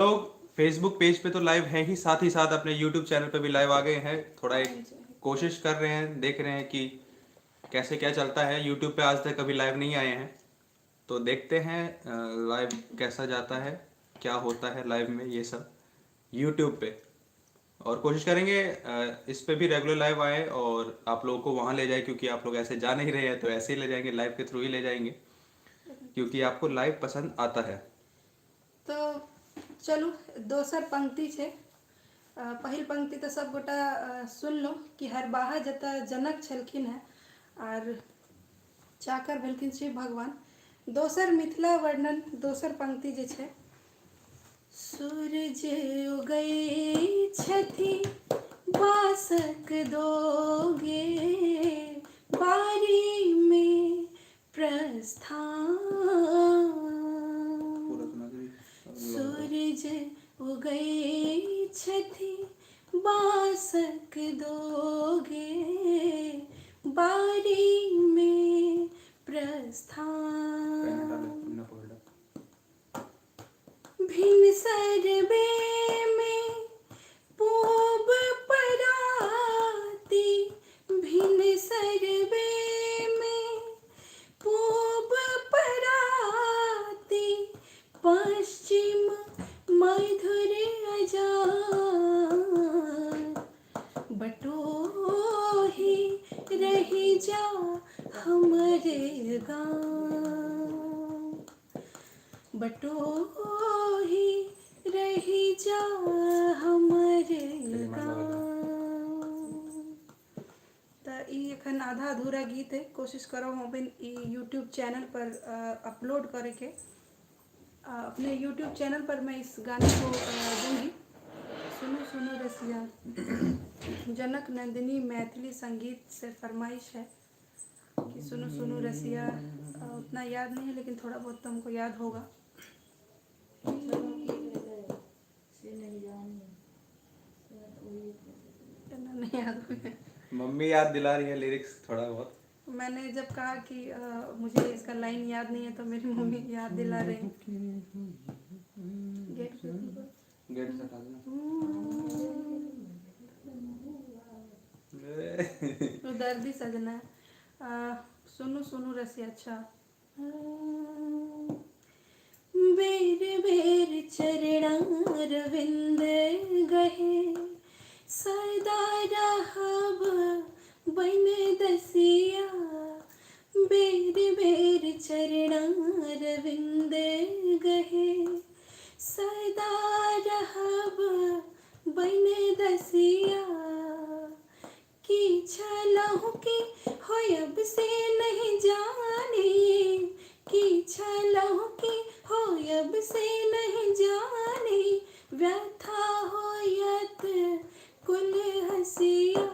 लोग Facebook page पे तो लाइव हैं ही साथ अपने यूट्यूब चैनल पे भी लाइव आ गए हैं। थोड़ा एक कोशिश कर रहे हैं, देख रहे हैं कि कैसे क्या चलता है। यूट्यूब पे आज तक कभी लाइव नहीं आए हैं, तो देखते हैं लाइव कैसा जाता है, क्या होता है लाइव में ये सब यूट्यूब पे। और कोशिश करेंगे इस पे भी रेगुलर लाइव आए और आप लोगों को वहाँ ले जाए, क्योंकि आप लोग ऐसे जा नहीं रहे हैं तो ऐसे ही ले जाएंगे, लाइव के थ्रू ही ले जाएंगे, क्योंकि आपको लाइव पसंद आता है। तो चलू दोसर पंक्ति छै। पहिल पंक्ति तो सब गोटा सुन लो कि हर बाहा जतऽ जनक छलखिन हैं और चाकर भेलखिन शिव भगवान। दोसर मिथिला वर्णन दोसर पंक्ति जे छै, सूरज उगै छथि बासक दोगे बारी में प्रस्थान। सूरज उगै छथि बासक दोगे बारी में प्रस्थान। भिन्न सरबे में पूब पराती, भिन्न सरबे में पूब पराती, पश्चिम मधुर अजान। बटोही रही जा हमरे गाँव, बटोही रही जा हमरे गाँव। तो ई एखन आधा अधूरा गीत है, कोशिश करो हम अपन यूट्यूब चैनल पर अपलोड करे के। अपने यूट्यूब चैनल पर मैं इस गाने को दूंगी। सुनो सुनो रसिया, जनक नंदिनी मैथिली संगीत से फरमाइश है कि सुनो सुनो रसिया। उतना याद नहीं है लेकिन थोड़ा बहुत तो हमको याद होगा। नहीं याद हुआ। मम्मी याद दिला रही है लिरिक्स थोड़ा बहुत। मैंने जब कहा कि मुझे इसका लाइन याद नहीं है तो मेरी मम्मी याद दिला रहे हैं। गेट गेट से हटा देना। तो दर्दी सजना है। सुनो सुनो रसिया। अच्छा, बेर बेर चरणारविंद गहे सदा रहब बन दसिया। बेर बेर चरणारविंद गहे सदा रहब बन दसिया। की छलहु की होयब से नहीं जाने, की छलहु की होयब से नहीं जाने। व्यथा होयत कुल हसिया,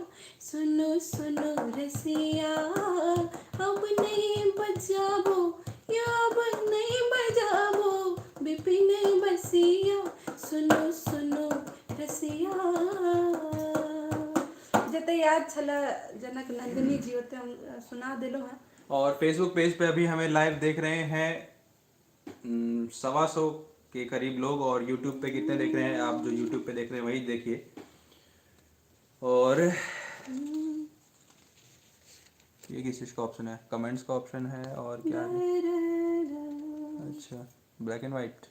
सुनो सुनो रसिया। अब नहीं बजाबो अब नहीं बजाबो विपिन बसिया, सुनो सुनो रसिया। जते याद छला जनक नंदिनी जी होते हम सुना दिलो है। और फेसबुक पेज पे अभी हमें लाइव देख रहे हैं 125 के करीब लोग। और यूट्यूब पे कितने देख रहे हैं आप? जो यूट्यूब पे देख रहे हैं वही देखिए। और ये किस चीज़ का ऑप्शन है? कमेंट्स का ऑप्शन है। और क्या है? अच्छा, black and white.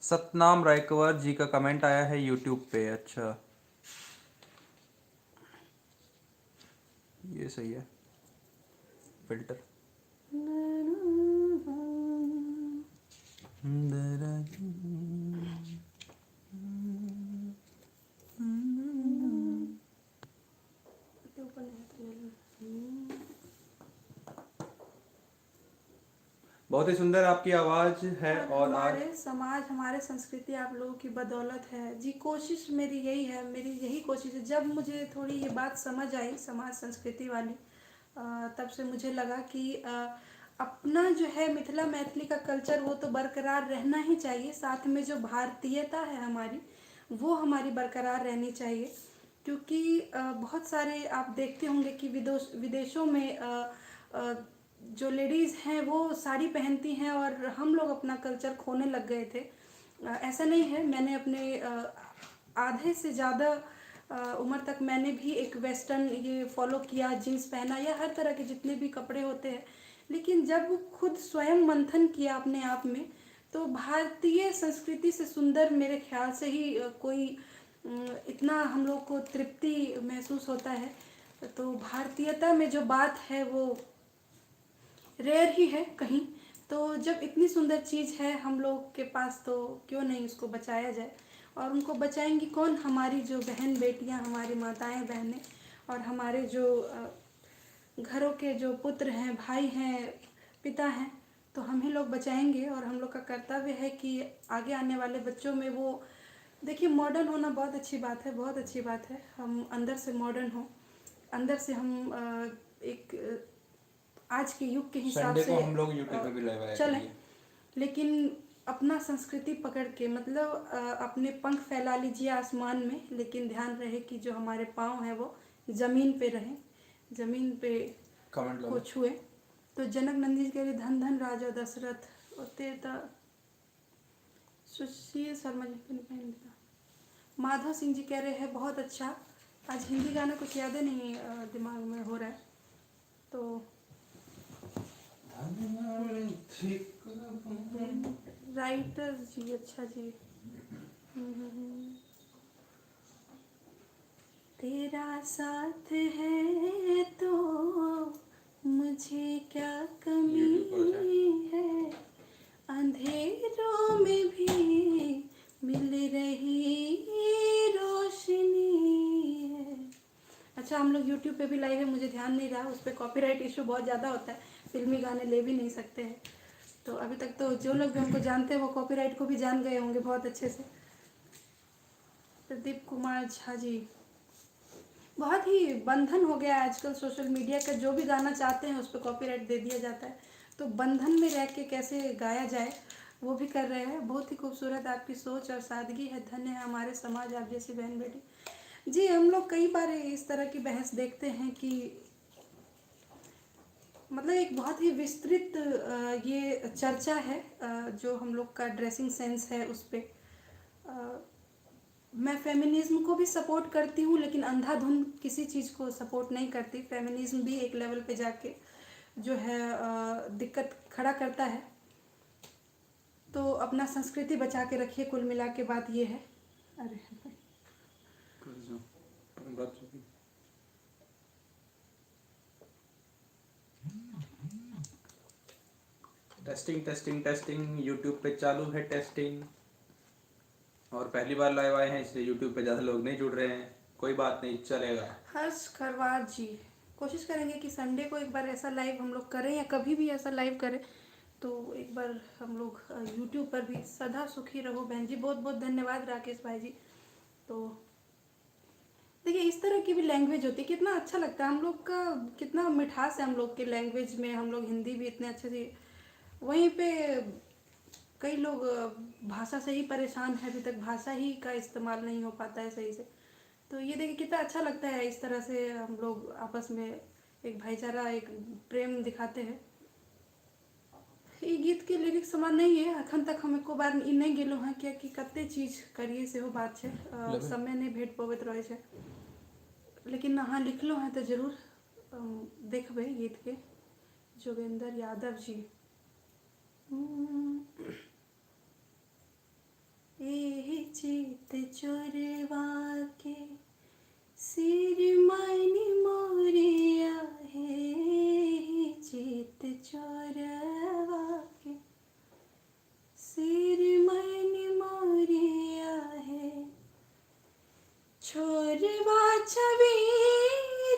Satnam Raikwar जी का कमेंट आया है यूट्यूब पे। अच्छा, ये सही है फिल्टर। बहुत ही सुंदर आपकी आवाज है। और हमारे समाज हमारे संस्कृति आप लोगों की बदौलत है जी। कोशिश मेरी यही है, मेरी यही कोशिश है। जब मुझे थोड़ी ये बात समझ आई समाज संस्कृति वाली, तब से मुझे लगा कि अपना जो है मिथिला मैथिली का कल्चर वो तो बरकरार रहना ही चाहिए। साथ में जो भारतीयता है हमारी वो हमारी बरकरार रहनी चाहिए। क्योंकि बहुत सारे आप देखते होंगे कि विदेशों में जो लेडीज़ हैं वो साड़ी पहनती हैं और हम लोग अपना कल्चर खोने लग गए थे। ऐसा नहीं है, मैंने अपने आधे से ज़्यादा उम्र तक मैंने भी एक वेस्टर्न ये फॉलो किया, जीन्स पहना या हर तरह के जितने भी कपड़े होते हैं। लेकिन जब खुद स्वयं मंथन किया अपने आप में, तो भारतीय संस्कृति से सुंदर मेरे ख्याल से ही कोई इतना हम लोग को तृप्ति महसूस होता है। तो भारतीयता में जो बात है वो रेयर ही है कहीं। तो जब इतनी सुंदर चीज़ है हम लोग के पास, तो क्यों नहीं उसको बचाया जाए। और उनको बचाएंगी कौन? हमारी जो बहन बेटियां, हमारी माताएं बहनें, और हमारे जो घरों के जो पुत्र हैं, भाई हैं, पिता हैं, तो हम ही लोग बचाएंगे। और हम लोग का कर्तव्य है कि आगे आने वाले बच्चों में वो, देखिए मॉडर्न होना बहुत अच्छी बात है, बहुत अच्छी बात है। हम अंदर से मॉडर्न हों, अंदर से हम एक आज के युग के हिसाब संडे से को हम लोग यूट्यूब पे भी लाइव आया चलें, करेंगे। लेकिन अपना संस्कृति पकड़ के, मतलब अपने पंख फैला लीजिए आसमान में, लेकिन ध्यान रहे कि जो हमारे पाँव हैं वो ज़मीन पे रहें, ज़मीन पे कमेंट को छुए। तो जनक नंदी जी कह रहे धन धन राजा दशरथ होते था। सुशील शर्मा जी को नहीं पहन दिया। माधव सिंह जी कह रहे हैं बहुत अच्छा। आज हिंदी गाना कुछ याद नहीं दिमाग में हो रहा है, तो राइटर जी, अच्छा जी। तेरा साथ है तो मुझे क्या कमी है, अंधेरों में भी मिल रही रोशनी है। अच्छा, हम लोग YouTube पे भी लाइव है, मुझे ध्यान नहीं रहा, उस पर कॉपीराइट इशू बहुत ज़्यादा होता है, फिल्मी गाने ले भी नहीं सकते हैं। तो अभी तक तो जो लोग भी हमको जानते हैं वो कॉपीराइट को भी जान गए होंगे बहुत अच्छे से। प्रदीप कुमार झा जी, बहुत ही बंधन हो गया है आजकल सोशल मीडिया का, जो भी गाना चाहते हैं उस पर कॉपीराइट दे दिया जाता है। तो बंधन में रह के कैसे गाया जाए वो भी कर रहे हैं। बहुत ही खूबसूरत आपकी सोच और सादगी है, धन्य है हमारे समाज आप जैसी बहन बेटी। जी, हम लोग कई बार इस तरह की बहस देखते हैं कि मतलब एक बहुत ही विस्तृत ये चर्चा है जो हम लोग का ड्रेसिंग सेंस है उस पर। मैं फेमिनिज्म को भी सपोर्ट करती हूँ, लेकिन अंधाधुन किसी चीज़ को सपोर्ट नहीं करती। फेमिनिज्म भी एक लेवल पे जाके जो है दिक्कत खड़ा करता है। तो अपना संस्कृति बचा के रखिए, कुल मिला के बात ये है। अरे टेस्टिंग टेस्टिंग टेस्टिंग, यूट्यूब पे चालू है टेस्टिंग। और पहली बार लाइव आए हैं इसलिए यूट्यूब पे ज़्यादा लोग नहीं जुड़ रहे हैं, कोई बात नहीं, चलेगा। हर्ष खरवार जी, कोशिश करेंगे कि संडे को एक बार ऐसा लाइव हम लोग करें, या कभी भी ऐसा लाइव करें तो एक बार हम लोग यूट्यूब पर भी। सदा सुखी रहो बहन जी, बहुत बहुत धन्यवाद राकेश भाई जी। तो देखिए इस तरह की भी लैंग्वेज होती है, कितना अच्छा लगता है। हम लोग का कितना मिठास है हम लोग के लैंग्वेज में, हम लोग हिंदी भी इतने अच्छे से। वहीं पे कई लोग भाषा से ही परेशान है, अभी तक भाषा ही का इस्तेमाल नहीं हो पाता है सही से। तो ये देखिए कितना अच्छा लगता है, इस तरह से हम लोग आपस में एक भाईचारा, एक प्रेम दिखाते हैं। ये गीत के लिरिक्स समान नहीं है, अखन तक हम एको बार ई नहीं गेलो हैं, कियाकि कते चीज करिए सेहो बात छै, समय नहीं भेट पबैत रहे छै। लेकिन अहाँ लिखलो हैं तो जरूर देखबै गीत के। जोगेंद्र यादव जी, ए चित चोरवा के सिर मायनी मोरिया है, चित चोरवा के सिर मायनी मोरिया है, छोरवा छवि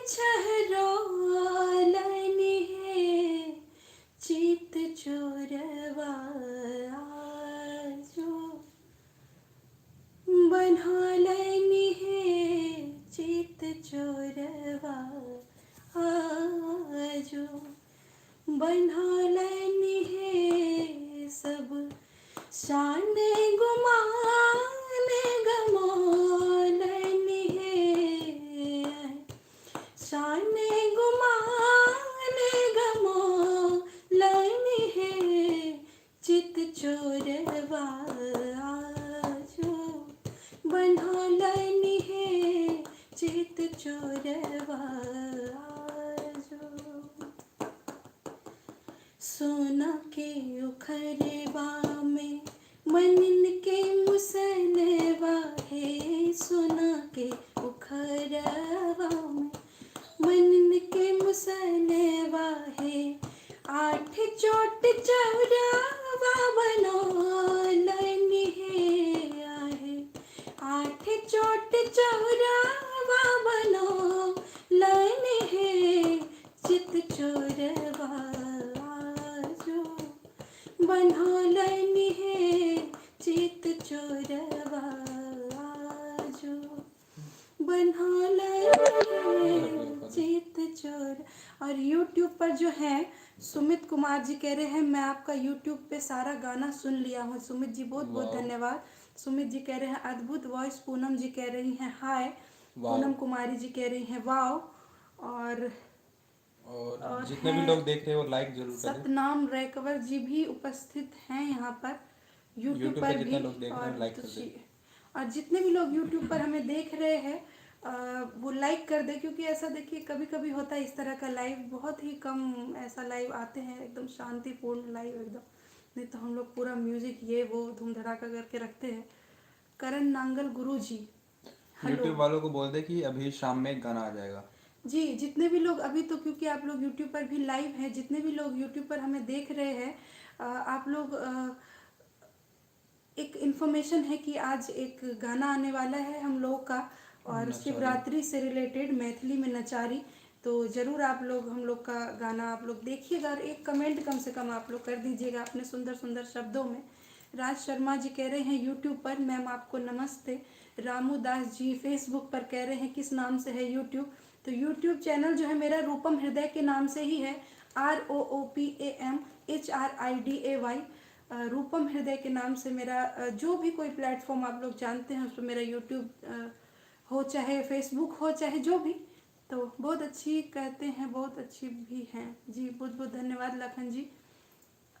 छहरोलनी है, चित चोरवा आजो बनौलनी है, चित चोरवा आजो बनौलनी है, सब शान गुमान गमौलनी है, शान गुमान गमौलनी है, चित चोरवा बनौलनि हे चित चोरवा आजो। सोना के उखरवा में मनन के मुसलवा है। सोना के उखरवा में मनन के मुसलवा है। आठ चोट चौरावा बनौलनि हे आहे। आठ चोट चौरावा बनौलनि हे चित चोरवा आजो। बनौलनि हे चित चोरवा आजो। बनौलनि हे चित चोर। और YouTube पर जो है सुमित कुमार जी कह रहे हैं मैं आपका YouTube पे सारा गाना सुन लिया हूँ। सुमित जी बहुत बहुत धन्यवाद। सुमित जी कह रहे हैं अद्भुत वॉइस। पूनम जी कह रही हैं हाय। पूनम कुमारी जी कह रही हैं वाओ। और जितने भी लोग देख रहे हैं वो लाइक जरूर करें। सतनाम रेकवर जी भी उपस्थित हैं यहाँ पर YouTube पर जितने भी। लोग देख रहे हैं लाइक कर दें। और जितने भी लोग YouTube पर हमें देख रहे हैं वो लाइक कर दे। क्योंकि ऐसा देखिए कभी कभी होता है इस तरह का लाइव बहुत ही कम ऐसा लाइव आते हैं एकदम शांतिपूर्ण लाइव एकदम। नहीं तो हम लोग पूरा म्यूजिक ये वो धूम धड़ाका करके रखते हैं। करण नांगल गुरु जी YouTube वालों को बोल दे कि अभी शाम में एक गाना आ जाएगा। जी जितने भी लोग अभी तो क्योंकि आप लोग YouTube पर भी लाइव हैं। जितने भी लोग YouTube पर हमें देख रहे हैं आप लोग एक इन्फॉर्मेशन है कि आज एक गाना आने वाला है हम लोग का। और शिवरात्रि से रिलेटेड मैथिली में नचारी। तो ज़रूर आप लोग हम लोग का गाना आप लोग देखिएगा। और एक कमेंट कम से कम आप लोग कर दीजिएगा अपने सुंदर सुंदर शब्दों में। राज शर्मा जी कह रहे हैं यूट्यूब पर मैम आपको नमस्ते। रामू दास जी फेसबुक पर कह रहे हैं किस नाम से है यूट्यूब। तो यूट्यूब चैनल जो है मेरा रूपम हृदय के नाम से ही है। ROOPAMHRIDAY रूपम हृदय के नाम से मेरा जो भी कोई प्लेटफॉर्म आप लोग जानते हैं उस पर मेरा यूट्यूब हो चाहे फेसबुक हो चाहे जो भी। तो बहुत अच्छी कहते हैं बहुत अच्छी भी हैं जी। बहुत बहुत धन्यवाद लखन जी।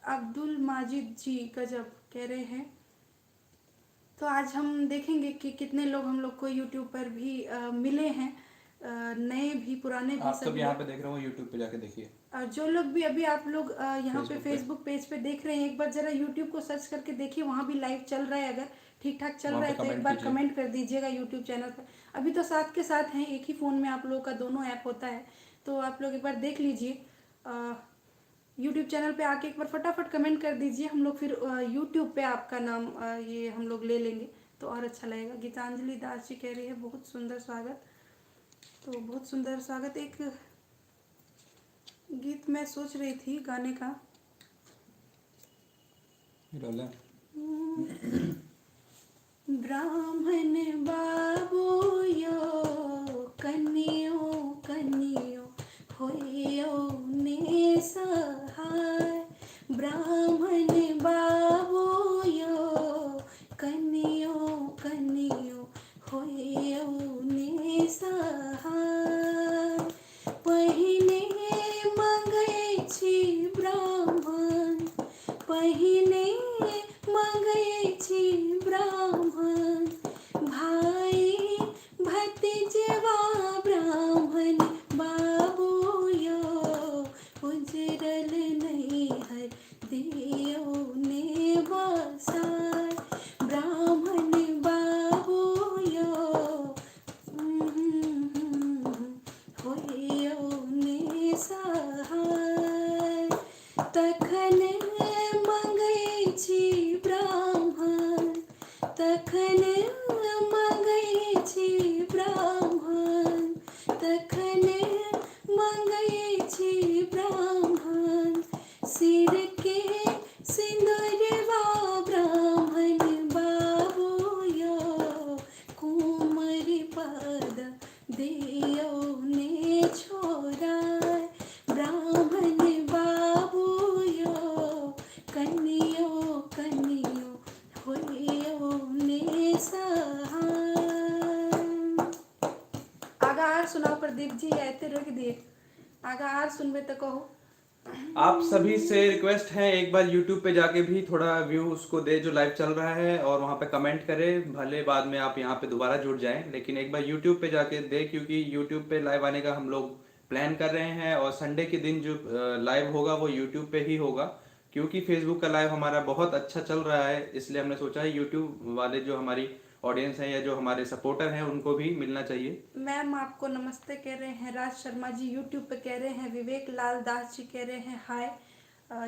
अब्दुल माजिद जी गजब कह रहे हैं। तो आज हम देखेंगे कि कितने लोग हम लोग को यूट्यूब पर भी मिले हैं। नए भी पुराने भी आप सब सब यहाँ पे देख रहे हो यूट्यूब पे जाके देखिए। जो लोग भी अभी आप लोग यहाँ पे फेसबुक पेज पे देख रहे हैं एक बार जरा यूट्यूब को सर्च करके देखिए वहाँ भी लाइव चल रहा है। अगर ठीक ठाक चल रहा है तो एक बार कमेंट कर दीजिएगा यूट्यूब चैनल पर। अभी तो साथ के साथ हैं एक ही फ़ोन में आप लोगों का दोनों ऐप होता है। तो आप लोग एक बार देख लीजिए यूट्यूब चैनल पे आके एक बार फटाफट कमेंट कर दीजिए। हम लोग फिर यूट्यूब पे आपका नाम ये हम लोग ले लेंगे तो और अच्छा लगेगा। गीतांजलि दास जी कह रही है बहुत सुंदर स्वागत। तो बहुत सुंदर स्वागत। एक गीत मैं सोच रही थी गाने का। ब्राह्मण बाबू यो कन्यो कन्यो होयो ने सहाय। ब्राह्मण बाबू यो कन्यो कन्यो होयो ने सहाय। पहिने मंगै छी ब्राह्मण पहिने मंगै छी ब्राह्मण। भाई भतीजवा ब्राह्मण बाबू यो उजरल नैहर दियो ने बसाय। ब्राह्मण बाबू यो होयो ने सहाय। तखन मंगै छी ब्राह्मण तखन मंगै छी ब्राह्मण तखन मंगै छी ब्राह्मण। सिर के सिंदूरवा ब्राह्मण बाबू यो कुंवर पद दियो ने छोराय। ब्राह्मण बाबू यो कन्यो कन्यो होयो ने सहाय। आगा आर सुनाओ प्रदीप जी ऐते रख दिए। आगा आर सुनबे तो कहो। आप सभी से रिक्वेस्ट है एक बार YouTube पे जाके भी थोड़ा व्यू उसको दे जो लाइव चल रहा है, और वहाँ पे कमेंट करें। भले बाद में आप यहाँ पे दोबारा जुड़ जाएं, लेकिन एक बार YouTube पे जाके दे, क्योंकि YouTube पे लाइव आने का हम लोग प्लान कर रहे हैं। और संडे के दिन जो लाइव होगा वो YouTube पे ही होगा, क्योंकि Facebook का लाइव हमारा बहुत अच्छा चल रहा है। इसलिए हमने सोचा है YouTube वाले जो हमारी ऑडियंस है या जो हमारे सपोर्टर हैं उनको भी मिलना चाहिए। मैम आपको नमस्ते कह रहे हैं राज शर्मा जी, यूट्यूब पे कह रहे हैं विवेक लाल दास जी कह रहे हैं हाय।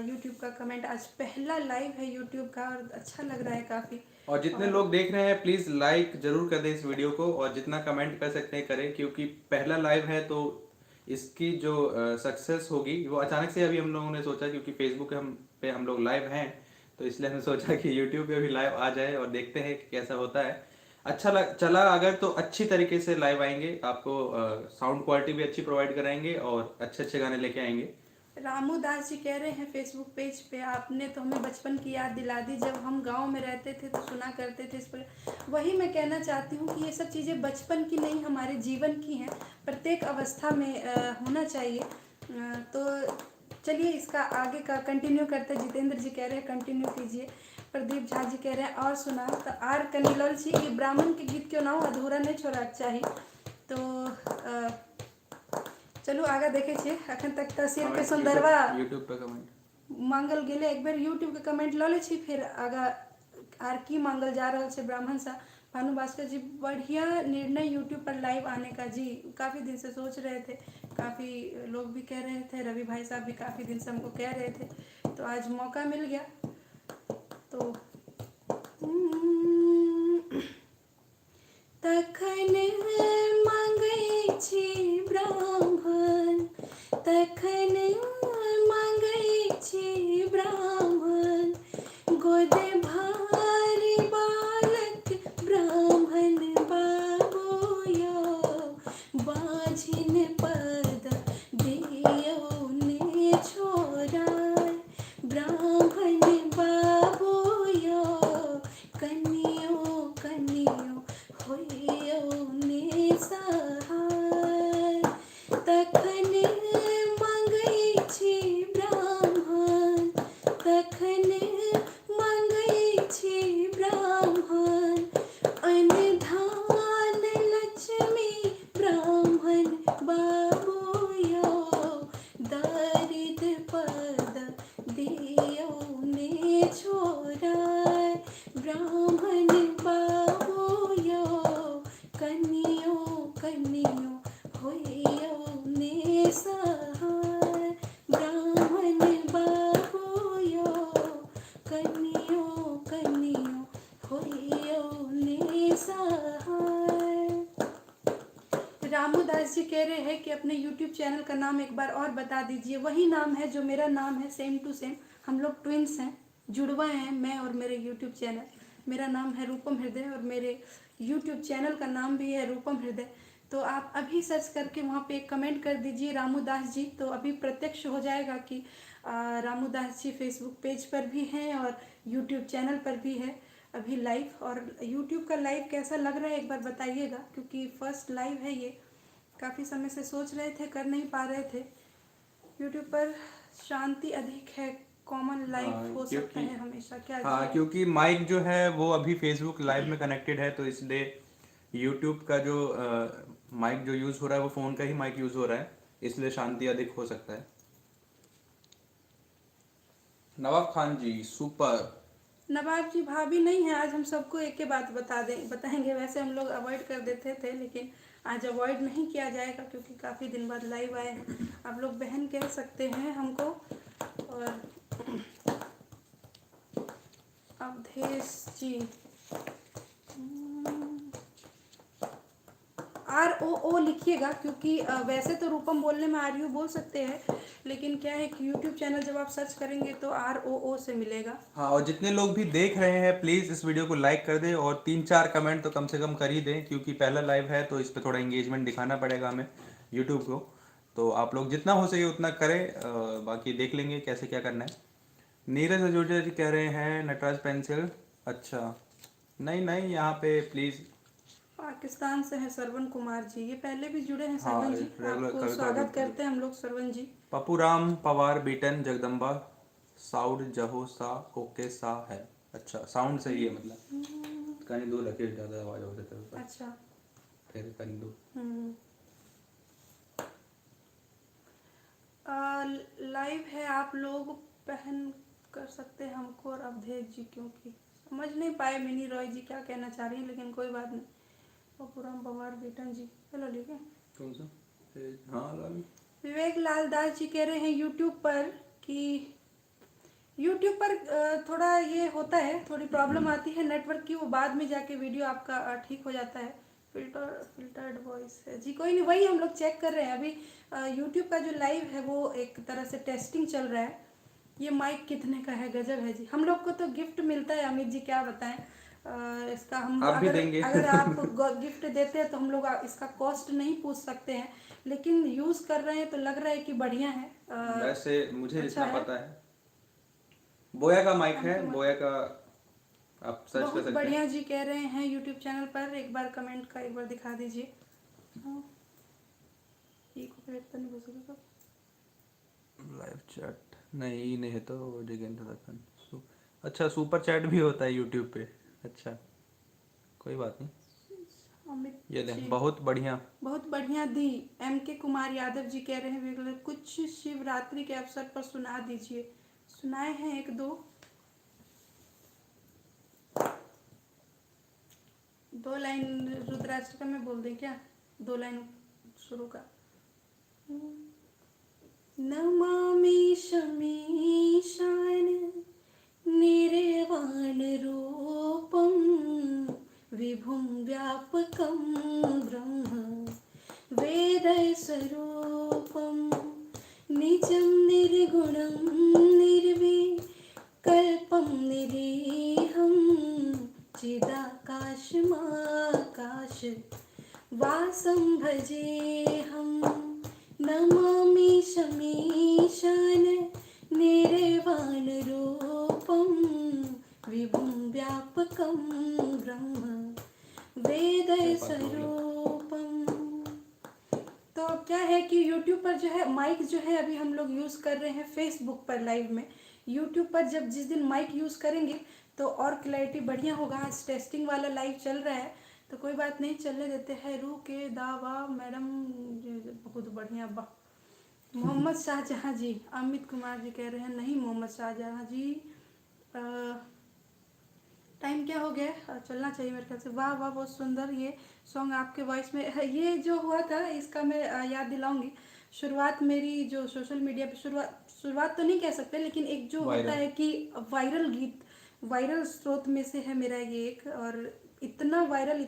यूट्यूब का कमेंट, आज पहला लाइव है यूट्यूब का और अच्छा लग रहा है काफ़ी। और जितने और लोग देख रहे हैं प्लीज लाइक जरूर कर दें इस वीडियो को, और जितना कमेंट कर सकते हैं करें, क्योंकि पहला लाइव है तो इसकी जो सक्सेस होगी वो अचानक से अभी हम लोगों ने सोचा, क्योंकि फेसबुक पे हम लोग लाइव हैं, तो इसलिए हमने सोचा कि यूट्यूब पे भी लाइव आ जाए और देखते हैं कि कैसा होता है। चला अगर तो अच्छी तरीके से लाइव आएंगे, आपको साउंड क्वालिटी भी अच्छी प्रोवाइड कराएंगे और अच्छे अच्छे गाने लेके आएंगे। रामू दास जी कह रहे हैं फेसबुक पेज पे, आपने तो हमें बचपन की याद दिला दी, जब हम गांव में रहते थे तो सुना करते थे इस पर। वही मैं कहना चाहती हूँ कि ये सब चीज़ें बचपन की नहीं हमारे जीवन की हैं, प्रत्येक अवस्था में होना चाहिए। तो चलिए इसका आगे का कंटिन्यू करते। जितेंद्र जी कह रहे हैं कंटिन्यू कीजिए। प्रदीप झा जी कह रहे हैं और सुना। तो आर कनीलाल जी, ये ब्राह्मण के गीत क्यों ना हो अधूरा नहीं छोड़ा चाहिए। तो चलू आगे देखे छे। अखन तक तहसील के सुंदरवा यूट्यूब पे कमेंट मांगल गेले, एक बार यूट्यूब के कमेंट ल ले छी, फिर आगा आर की मांगल जा रहल छे ब्राह्मण सा। भानु भास्कर जी, बढ़िया निर्णय यूट्यूब पर लाइव आने का जी, काफ़ी दिन से सोच रहे थे, काफ़ी लोग भी कह रहे थे, रवि भाई साहब भी काफ़ी दिन से हमको कह रहे थे, तो आज मौका मिल गया। तो तखन मांगै छी ब्राह्मण, तखन मांगै छी ब्राह्मण, गोद भारी बालक ब्राह्मण बाबू यो, बाझिन पद दियौ ने छोड़ाय, ब्राह्मण बाबू यो, कनियो कनियो होइयो ने सहाय, तखन मांगै छी ब्राह्मण, तखन मांगै छी ब्राह्मण, अन्न धान लक्ष्मी ब्राह्मण बाबू यो, दरिद पद दियौ ने छोड़ाय, ब्राह्मण बाबू यो, कनियो कनियो होइयो ने सहाय, ब्राह्मण बाबू यो, कनियो कनियो होइयो ने सहाय। रामूदास जी कह रहे हैं कि अपने YouTube चैनल का नाम एक बार और बता दीजिए। वही नाम है जो मेरा नाम है, सेम टू सेम, हम लोग ट्विंस हैं, जुड़वा हैं, मैं और मेरे YouTube चैनल। मेरा नाम है रूपम हृदय और मेरे YouTube चैनल का नाम भी है रूपम हृदय। तो आप अभी सर्च करके वहाँ पे एक कमेंट कर दीजिए रामूदास जी, तो अभी प्रत्यक्ष हो जाएगा कि रामूदास जी फेसबुक पेज पर भी हैं और YouTube चैनल पर भी है अभी लाइव। और YouTube का लाइव कैसा लग रहा है एक बार बताइएगा, क्योंकि फर्स्ट लाइव है ये, काफ़ी समय से सोच रहे थे, कर नहीं पा रहे थे। YouTube पर शांति अधिक है, कॉमन लाइव हो सकता है हमेशा, क्या हाँ, क्योंकि माइक जो है वो अभी फेसबुक लाइव में कनेक्टेड है, तो इसलिए यूट्यूब का जो माइक जो यूज़ हो रहा है वो फ़ोन का ही माइक यूज़ हो रहा है, इसलिए शांति अधिक हो सकता है। नवाब खान जी सुपर। नवाब जी भाभी नहीं है आज, हम सबको एक ही बात बताएंगे। वैसे हम लोग अवॉइड कर देते थे, लेकिन आज अवॉइड नहीं किया जाएगा क्योंकि काफ़ी दिन बाद लाइव आए हैं। आप लोग बहन कह सकते हैं हमको। और अवधेश जी, ROO लिखिएगा, क्योंकि वैसे तो रूपम बोलने में RU बोल सकते हैं, लेकिन क्या है कि YouTube चैनल जब आप सर्च करेंगे तो ROO से मिलेगा। हाँ, और जितने लोग भी देख रहे हैं प्लीज़ इस वीडियो को लाइक कर दें और 3-4 कमेंट तो कम से कम कर ही दें, क्योंकि पहला लाइव है तो इस पर थोड़ा एंगेजमेंट दिखाना पड़ेगा हमें यूट्यूब को। तो आप लोग जितना हो सके उतना करें, बाकी देख लेंगे कैसे क्या करना है। नीरज अजोजा जी कह रहे हैं नटराज पेंसिल। अच्छा, नहीं नहीं, यहाँ पे प्लीज़ पाकिस्तान से हैं सरवन कुमार जी, ये पहले भी जुड़े हैं हाँ, सरवन जी, रेगुलर आपको कभी स्वागत कभी करते हैं हम लोग सरवन जी। पपुराम पवार बीटन जगदम्बा साउंड जहो सा ओके सा है। अच्छा, साउंड सही है मतलब। कहीं दो लगे ज़्यादा आवाज़ हो जाता है ऊपर। अच्छा। फिर कहीं दो। लाइव है, आप लोग पहन कर सकते हैं हमको और अवधेश जी, क्योंकि समझ नहीं पाए मिनी रॉय जी क्या कहना चाह रही हैं, लेकिन कोई बात नहीं। पपुराम पवार बेटन जी, चलो ठीक है। कौन सा? हाँ लाल। विवेक लाल दास जी कह रहे हैं यूट्यूब पर कि यूट्यूब पर थोड़ा ये होता है, थोड़ी प्रॉब्लम आती है नेटवर्क की, वो बाद में जाके वीडियो आपका ठीक हो जाता है। फिल्टर्ड वॉइस है जी, कोई नहीं, वही हम लोग चेक कर रहे हैं अभी। यूट्यूब का जो लाइव है वो एक तरह से टेस्टिंग चल रहा है। ये माइक कितने का है? गजब है जी, हम लोग को तो गिफ्ट मिलता है, अमित जी क्या बताएं। इसका हम आप भी अगर देंगे। अगर आप गिफ्ट देते हैं तो हम लोग इसका कॉस्ट नहीं पूछ सकते हैं, लेकिन यूज़ कर रहे हैं तो लग रहा है कि बढ़िया है। वैसे मुझे अच्छा जितना है। पता है बोया का माइक है, हमको बोया का आप सर्च कर बहुत सकते हैं। बढ़िया जी कह रहे हैं यूट्यूब चैनल पर, एक बार कमेंट का एक बार दिखा दीजिए। हाँ, ये कॉपीराइट तो नहीं हो सकता। लाइव चैट नहीं, नहीं है तो जोगेंद्र दत्तन। अच्छा, सुपर चैट भी होता है यूट्यूब पे। अच्छा, कोई बात नहीं। अमित ये ले, जी बहुत बढ़िया। बहुत बढ़िया दी। के कुमार यादव जी कह रहे हैं कुछ शिवरात्रि के अवसर पर सुना दीजिए। सुनाए हैं एक दो लाइन रुद्राष्टकम में बोल दें क्या? 2 लाइन शुरू का। नमामि शमीशान निर्वाण रूपम विभुं व्यापकं ब्रह्म वेदय स्वरूपं निजं निर्गुणं निर्विकल्पं निरीहं चिदाकाशमाकाश वासं भजेऽहं नमामि शमीशान निर्वाणरूपं विभुं व्यापकं ब्रह्म वेदय स्वरूपम। तो क्या है कि YouTube पर जो है माइक जो है अभी हम लोग यूज़ कर रहे हैं फेसबुक पर लाइव में। YouTube पर जब जिस दिन माइक यूज़ करेंगे तो और क्लैरिटी बढ़िया होगा। आज टेस्टिंग वाला लाइव चल रहा है तो कोई बात नहीं, चलने देते हैं। रू के दावा मैडम बहुत बढ़िया। मोहम्मद शाहजहाँ जी, अमित कुमार जी कह रहे हैं नहीं मोहम्मद शाहजहाँ जी, टाइम क्या हो गया, चलना चाहिए मेरे ख्याल से। वाह वाह, बहुत सुंदर ये सॉन्ग आपके वॉइस में है। ये जो हुआ था इसका मैं याद दिलाऊंगी। शुरुआत मेरी जो सोशल मीडिया पे शुरुआत तो नहीं कह सकते, लेकिन एक जो होता है कि वायरल गीत, वायरल स्रोत में से है मेरा ये एक। और इतना वायरल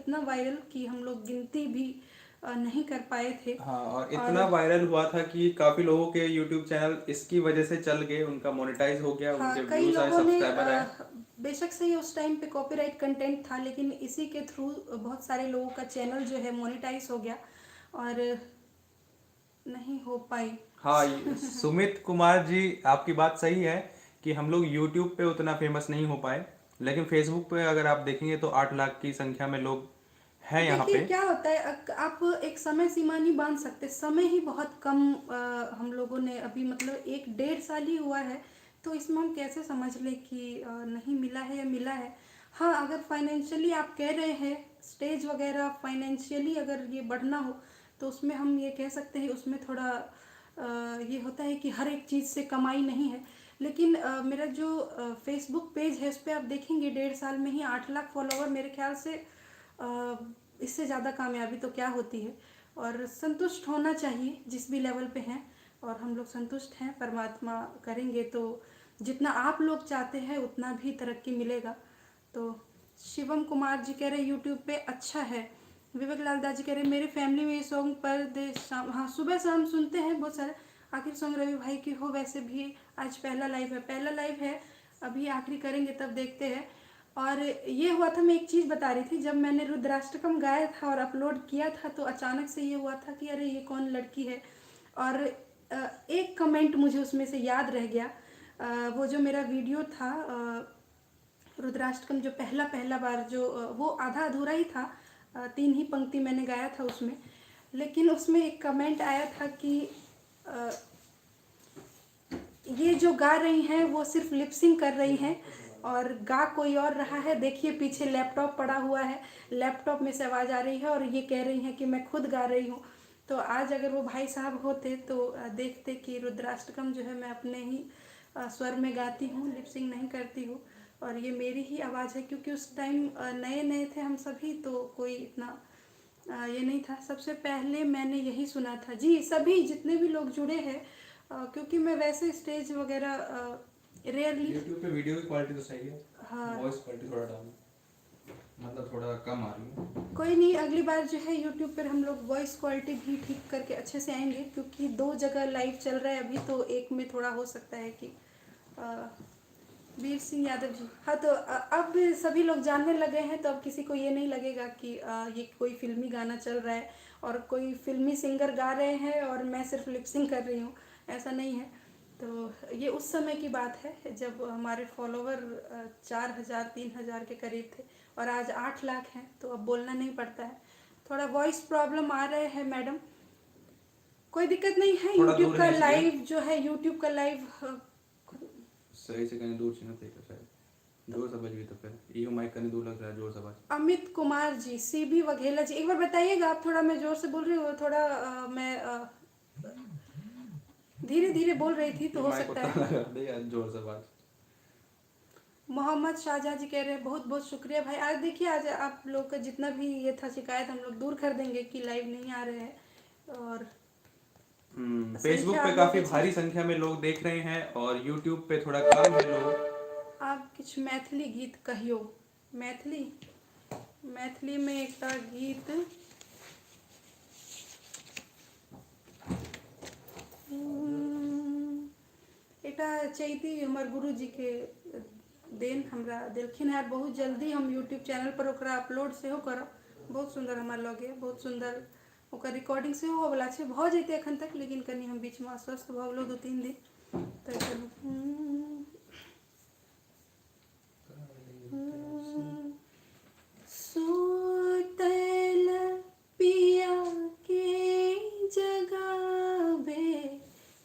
कि हम लोग गिनती भी नहीं कर पाए थे। हाँ, और इतना वायरल हुआ था कि काफी लोगों के यूट्यूब चैनल इसकी वजह से चल गए, उनका मोनेटाइज हो गया, हाँ, उनके कई व्यूज आए, लोगों ने सब्सक्राइबर आए। बेशक से ही उस टाइम पे कॉपीराइट कंटेंट था, लेकिन इसी के थ्रू बहुत सारे लोगों का चैनल जो है मोनेटाइज हो गया और नहीं हो पाई। हाँ, सुमित कुमार जी आपकी बात सही है कि हम लोग यूट्यूब पे उतना फेमस नहीं हो पाए, लेकिन फेसबुक पे अगर आप देखेंगे तो 8 लाख की संख्या में लोग हैं यहाँ देखिए पे। क्या होता है, आप एक समय सीमा नहीं बांध सकते। समय ही बहुत कम हम लोगों ने अभी मतलब 1-1.5 साल ही हुआ है, तो इसमें हम कैसे समझ लें कि नहीं मिला है या मिला है। हाँ, अगर फाइनेंशियली आप कह रहे हैं स्टेज वगैरह फाइनेंशियली अगर ये बढ़ना हो तो उसमें हम ये कह सकते हैं, उसमें थोड़ा ये होता है कि हर एक चीज़ से कमाई नहीं है। लेकिन मेरा जो फेसबुक पेज है उस पर आप देखेंगे 1.5 साल में ही 8 लाख फॉलोवर, मेरे ख्याल से इससे ज़्यादा कामयाबी तो क्या होती है। और संतुष्ट होना चाहिए जिस भी लेवल पे हैं, और हम लोग संतुष्ट हैं। परमात्मा करेंगे तो जितना आप लोग चाहते हैं उतना भी तरक्की मिलेगा। तो शिवम कुमार जी कह रहे हैं यूट्यूब पे अच्छा है। विवेक लाल दास जी कह रहे हैं मेरे फैमिली में ये सॉन्ग पर दे शाम, हाँ सुबह शाम सुनते हैं बहुत सारे। आखिर सॉन्ग रवि भाई की हो, वैसे भी आज पहला लाइव है, अभी आखिरी करेंगे तब देखते हैं। और ये हुआ था, मैं एक चीज़ बता रही थी, जब मैंने रुद्राष्टकम गाया था और अपलोड किया था तो अचानक से ये हुआ था कि अरे ये कौन लड़की है। और एक कमेंट मुझे उसमें से याद रह गया। वो जो मेरा वीडियो था रुद्राष्टकम जो पहला बार जो वो आधा अधूरा ही था, 3 ही पंक्ति मैंने गाया था उसमें, लेकिन उसमें एक कमेंट आया था कि अ, ये जो गा रही हैं वो सिर्फ लिपसिंग कर रही हैं और गा कोई और रहा है, देखिए पीछे लैपटॉप पड़ा हुआ है, लैपटॉप में से आवाज़ आ रही है और ये कह रही हैं कि मैं खुद गा रही हूँ। तो आज अगर वो भाई साहब होते तो देखते कि रुद्राष्टकम जो है मैं अपने ही स्वर में गाती हूँ, लिपसिंग नहीं करती हूँ और ये मेरी ही आवाज़ है, क्योंकि उस टाइम नए नए थे हम सभी, तो कोई इतना ये नहीं था। सबसे पहले मैंने यही सुना था जी, सभी जितने भी लोग जुड़े हैं, क्योंकि मैं वैसे स्टेज वगैरह रेयरली। YouTube पे वीडियो की क्वालिटी तो सही है, हाँ, वॉइस क्वालिटी थोड़ा डाउन, मतलब थोड़ा कम आ रही है। कोई नहीं, अगली बार जो है YouTube पर हम लोग वॉइस क्वालिटी भी ठीक करके अच्छे से आएंगे, क्योंकि 2 जगह लाइव चल रहा है अभी, तो एक में थोड़ा हो सकता है कि वीर सिंह यादव जी। हाँ, तो अब सभी लोग जानने लगे हैं, तो अब किसी को ये नहीं लगेगा कि ये कोई फिल्मी गाना चल रहा है और कोई फिल्मी सिंगर गा रहे हैं और मैं सिर्फ लिपसिंग कर रही हूँ, ऐसा नहीं है। तो ये उस समय की बात है जब हमारे फॉलोवर 4,000 3,000 के करीब थे और आज 8 लाख हैं, तो अब बोलना नहीं पड़ता है। थोड़ा वॉइस प्रॉब्लम आ रहे हैं मैडम, कोई दिक्कत नहीं है। थोड़ा यूट्यूब दूर का है इसलिए। लाइव जो है, यूट्यूब का लाइव सही से कहीं दूर से ना थे शायद, जोर से बज भी तो फिर ये माइक करने दूर लग रहा है, जोर से बज। अमित कुमार जी, सीबी वघेला जी, एक बार बताइएगा आप, थोड़ा मैं जोर से बोल रही हूँ, थोड़ा मैं धीरे धीरे बोल रही थी, तो ये हो माइक सकता उतना है। लगा दे यार, जोर से बज। मोहम्मद शाहजहाँ जी कह रहे हैं बहुत बहुत शुक्रिया भाई। आज देखिए, आज आप लोग का जितना भी ये था शिकायत, हम लोग दूर कर देंगे कि लाइव नहीं आ रहे हैं। और फेसबुक संख्या पे आप लोग काफी अच्छी, भारी संख्या में लोग देख रहे हैं और यूट्यूब पे थोड़ा कम है लोग। आप कुछ मैथिली गीत कहियो। मैथिली मैथिली में एक गीत एटा चैती हमर गुरुजी के देन हमरा देलखिन है, बहुत जल्दी हम यूट्यूब चैनल पर ओकरा अपलोड सेहो करब। बहुत सुंदर हमरा लगे, बहुत सुंदर ओकर रिकॉर्डिंग सेहो होवला छै, भऽ जेतै एखन तक, लेकिन कनि हम बीचमे अस्वस्थ भऽ गेलहुँ 2-3 दिन, तऽ चलू। सुतल पिया के जगावे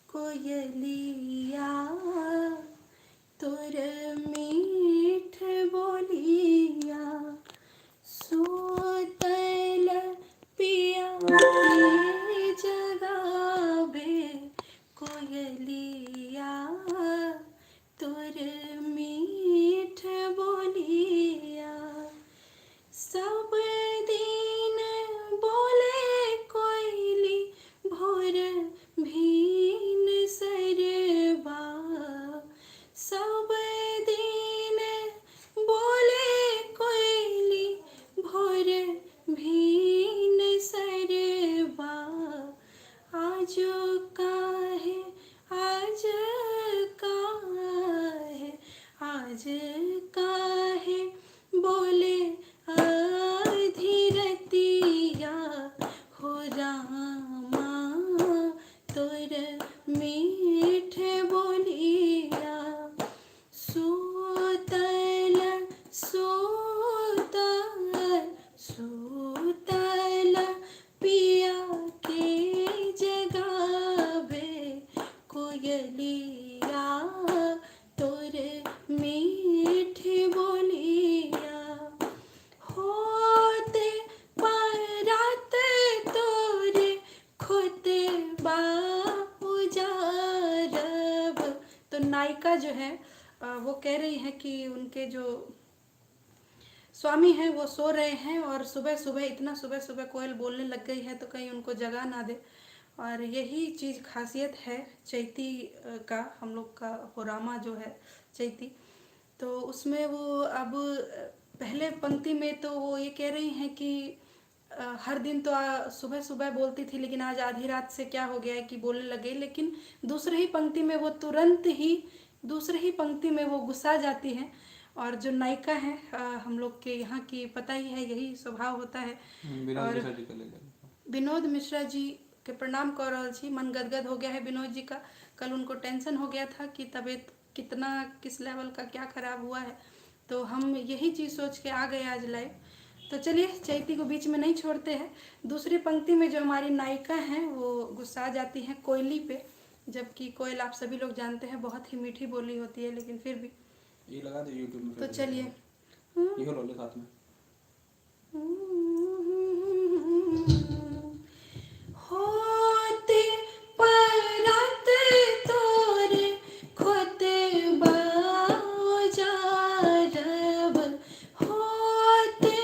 कोयलिया, तोर मीठ बोलिया। सुतल पिया के जगावे कोयलिया, तोर मीठ बोलिया। सब दिन बोले कोयली भोर भीन सरबा, सब दिन बोले कोयली भोर भीन सरबा। आज काहे आज काहे आज काहे बोले अधीरतिया, हो रामा तोर मीठ बोलिया। सुतल सुतल सुतल पिया के जगावे कोयलिया, तोर मीठ बोलिया। होते परात तोरे खोते उजारब। तो नायिका जो है वो कह रही है कि उनके जो स्वामी हैं वो सो रहे हैं और सुबह सुबह, इतना सुबह सुबह कोयल बोलने लग गई है, तो कहीं उनको जगा ना दे। और यही चीज़ खासियत है चैती का, हम लोग का होरामा जो है चैती, तो उसमें वो अब पहले पंक्ति में तो वो ये कह रही हैं कि हर दिन तो सुबह सुबह बोलती थी, लेकिन आज आधी रात से क्या हो गया है कि बोलने लगे। लेकिन दूसरे ही पंक्ति में वो तुरंत ही, दूसरे ही पंक्ति में वो गुस्सा जाती हैं। और जो नायिका है हम लोग के यहाँ की, पता ही है यही स्वभाव होता है। और विनोद मिश्रा जी के प्रणाम कर रहा छी, मन गदगद हो गया है विनोद जी का। कल उनको टेंशन हो गया था कि तबीयत कितना किस लेवल का क्या खराब हुआ है, तो हम यही चीज़ सोच के आ गए आज लाइव। तो चलिए चैती को बीच में नहीं छोड़ते हैं। दूसरी पंक्ति में जो हमारी नायिका हैं वो गुस्सा जाती हैं कोयली पे, जबकि कोयल आप सभी लोग जानते हैं बहुत ही मीठी बोली होती है, लेकिन फिर भी ये लगा दे यूट्यूब में। तो चलिए ये लो ले साथ में। होते परत तोरे खोते बाजारब, होते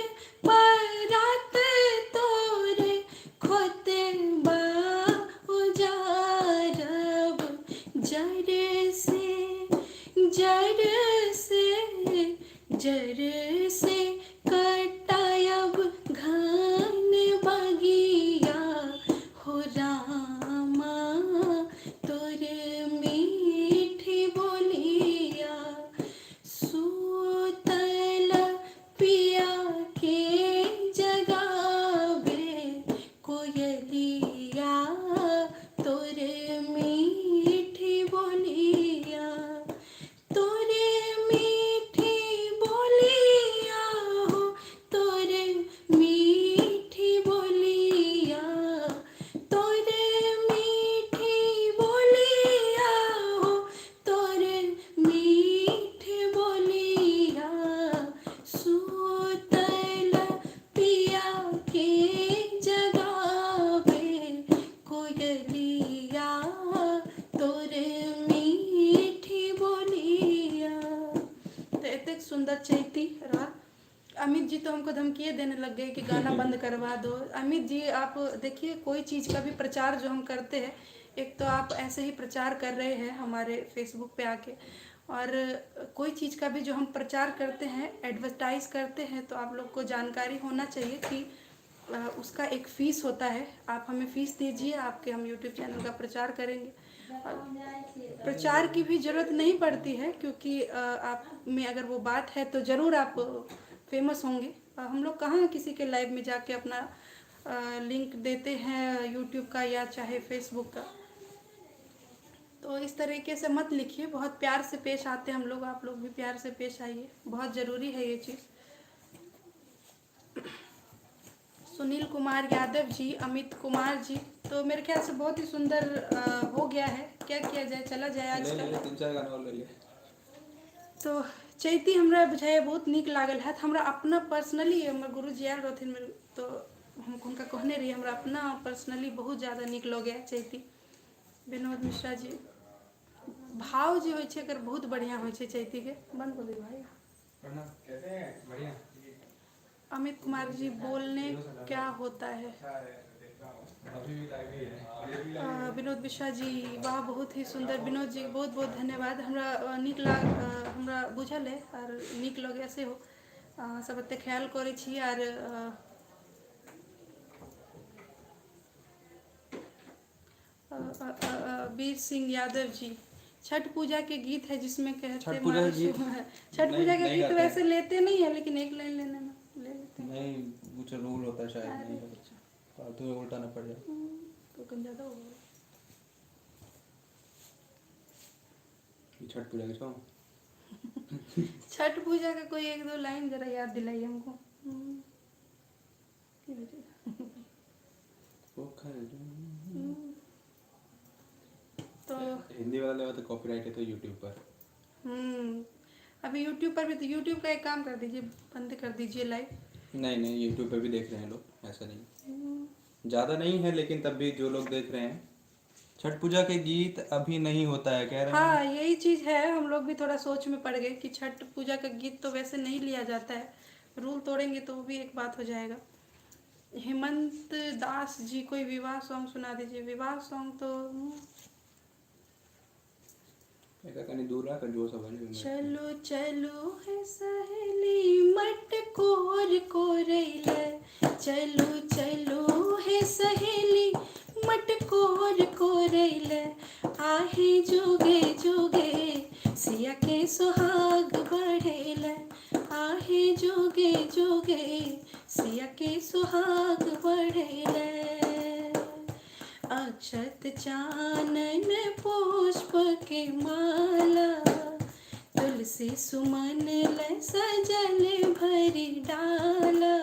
परत तोरे खोते बाजारब, जर से कटायब घन बगिया हो रामा तोर मीठी बोलिया, सूतल पिया के जगावे कोयलिया तोर मीठी बोलिया, तोरे मीठी बोलिया हो, तोरे मीठी बोलिया, तोरे मीठी बोलिया हो, तोरे मीठी बोलिया, सूतल पिया के जगावे कोयलिया तोरे मीठी बोलिया। तो इतने सुंदर चैती रात। अमित जी तो हमको धमकिए देने लग गए कि गाना बंद करवा दो। अमित जी आप देखिए, कोई चीज़ का भी प्रचार जो हम करते हैं, एक तो आप ऐसे ही प्रचार कर रहे हैं हमारे फेसबुक पे आके, और कोई चीज़ का भी जो हम प्रचार करते हैं, एडवर्टाइज करते हैं, तो आप लोग को जानकारी होना चाहिए कि उसका एक फ़ीस होता है। आप हमें फ़ीस दीजिए, आपके हम यूट्यूब चैनल का प्रचार करेंगे। प्रचार की भी ज़रूरत नहीं पड़ती है, क्योंकि आप में अगर वो बात है तो ज़रूर आप फेमस होंगे। हम लोग कहाँ किसी के लाइव में जाके अपना लिंक देते हैं यूट्यूब का या चाहे फेसबुक का। तो इस तरीके से मत लिखिए, बहुत प्यार से पेश आते हैं हम लोग, आप लोग भी प्यार से पेश आइए, बहुत ज़रूरी है ये चीज़। सुनील कुमार यादव जी, अमित कुमार जी, तो मेरे ख्याल से बहुत ही सुंदर हो गया है। क्या किया जाए, चला जाए आज का। 3-4 गाना और ले ले। तो चैती हमरा बुझाए बहुत नीक लागल है। हमरा अपना पर्सनली हमर गुरुजी आयल रहथिन, तो हम हुनका कहने रही, हमरा अपना पर्सनली बहुत ज़्यादा नीक लगे चैती। विनोद मिश्रा जी, भाव जे होइ छै एकर बहुत बढ़िया होइ छै चैती के। बंद कर दे भाई। कैसे हैं? बढ़िया। अमित कुमार जी, बोलने क्या होता है। विनोद मिश्रा जी, वाह बहुत ही सुंदर। विनोद जी बहुत बहुत धन्यवाद। हमरा नीक हमरा बुझल है और नीक लगे से हो, सब एते ख्याल करे छी। और वीर सिंह यादव जी, छठ पूजा के गीत है जिसमें कहते छठ पूजा के गीत छठ पूजा के गीत वैसे लेते नहीं है, लेकिन एक लाइन लेने में ले लेते हैं। नहीं, कुछ रूल होता है शायद, नहीं फालतू में उल्टा ना पड़ जाए तो कम ज़्यादा हो गया। छठ पूजा के सॉन्ग। छठ पूजा का कोई एक दो लाइन जरा याद दिलाई हमको। तो हिंदी वाला लेवा तो कॉपीराइट है तो यूट्यूब पर। अभी यूट्यूब पर भी, तो यूट्यूब का एक काम कर दीजिए, बंद कर दीजिए लाइव। नहीं यूट्यूब पे भी देख रहे हैं लोग, ऐसा नहीं, ज़्यादा नहीं है, लेकिन तब भी जो लोग देख रहे हैं। छठ पूजा के गीत अभी नहीं होता है, कह रहे हैं। हाँ, यही चीज़ है, हम लोग भी थोड़ा सोच में पड़ गए कि छठ पूजा का गीत तो वैसे नहीं लिया जाता है, रूल तोड़ेंगे तो वो भी एक बात हो जाएगा। हेमंत दास जी, कोई विवाह सॉन्ग सुना दीजिए। विवाह सॉन्ग तो चलो चलो है सहेली मटकोर कोरैले, चलो चलो है सहेली मटकोर कोरैले, आहे जोगे जोगे सिया के सुहाग बढ़ेले, आहे जोगे जोगे सिया के सुहाग बढ़ेले, अक्षत चानन पुष्प के माला, तुलसी सुमन ल सजल भरी डाला,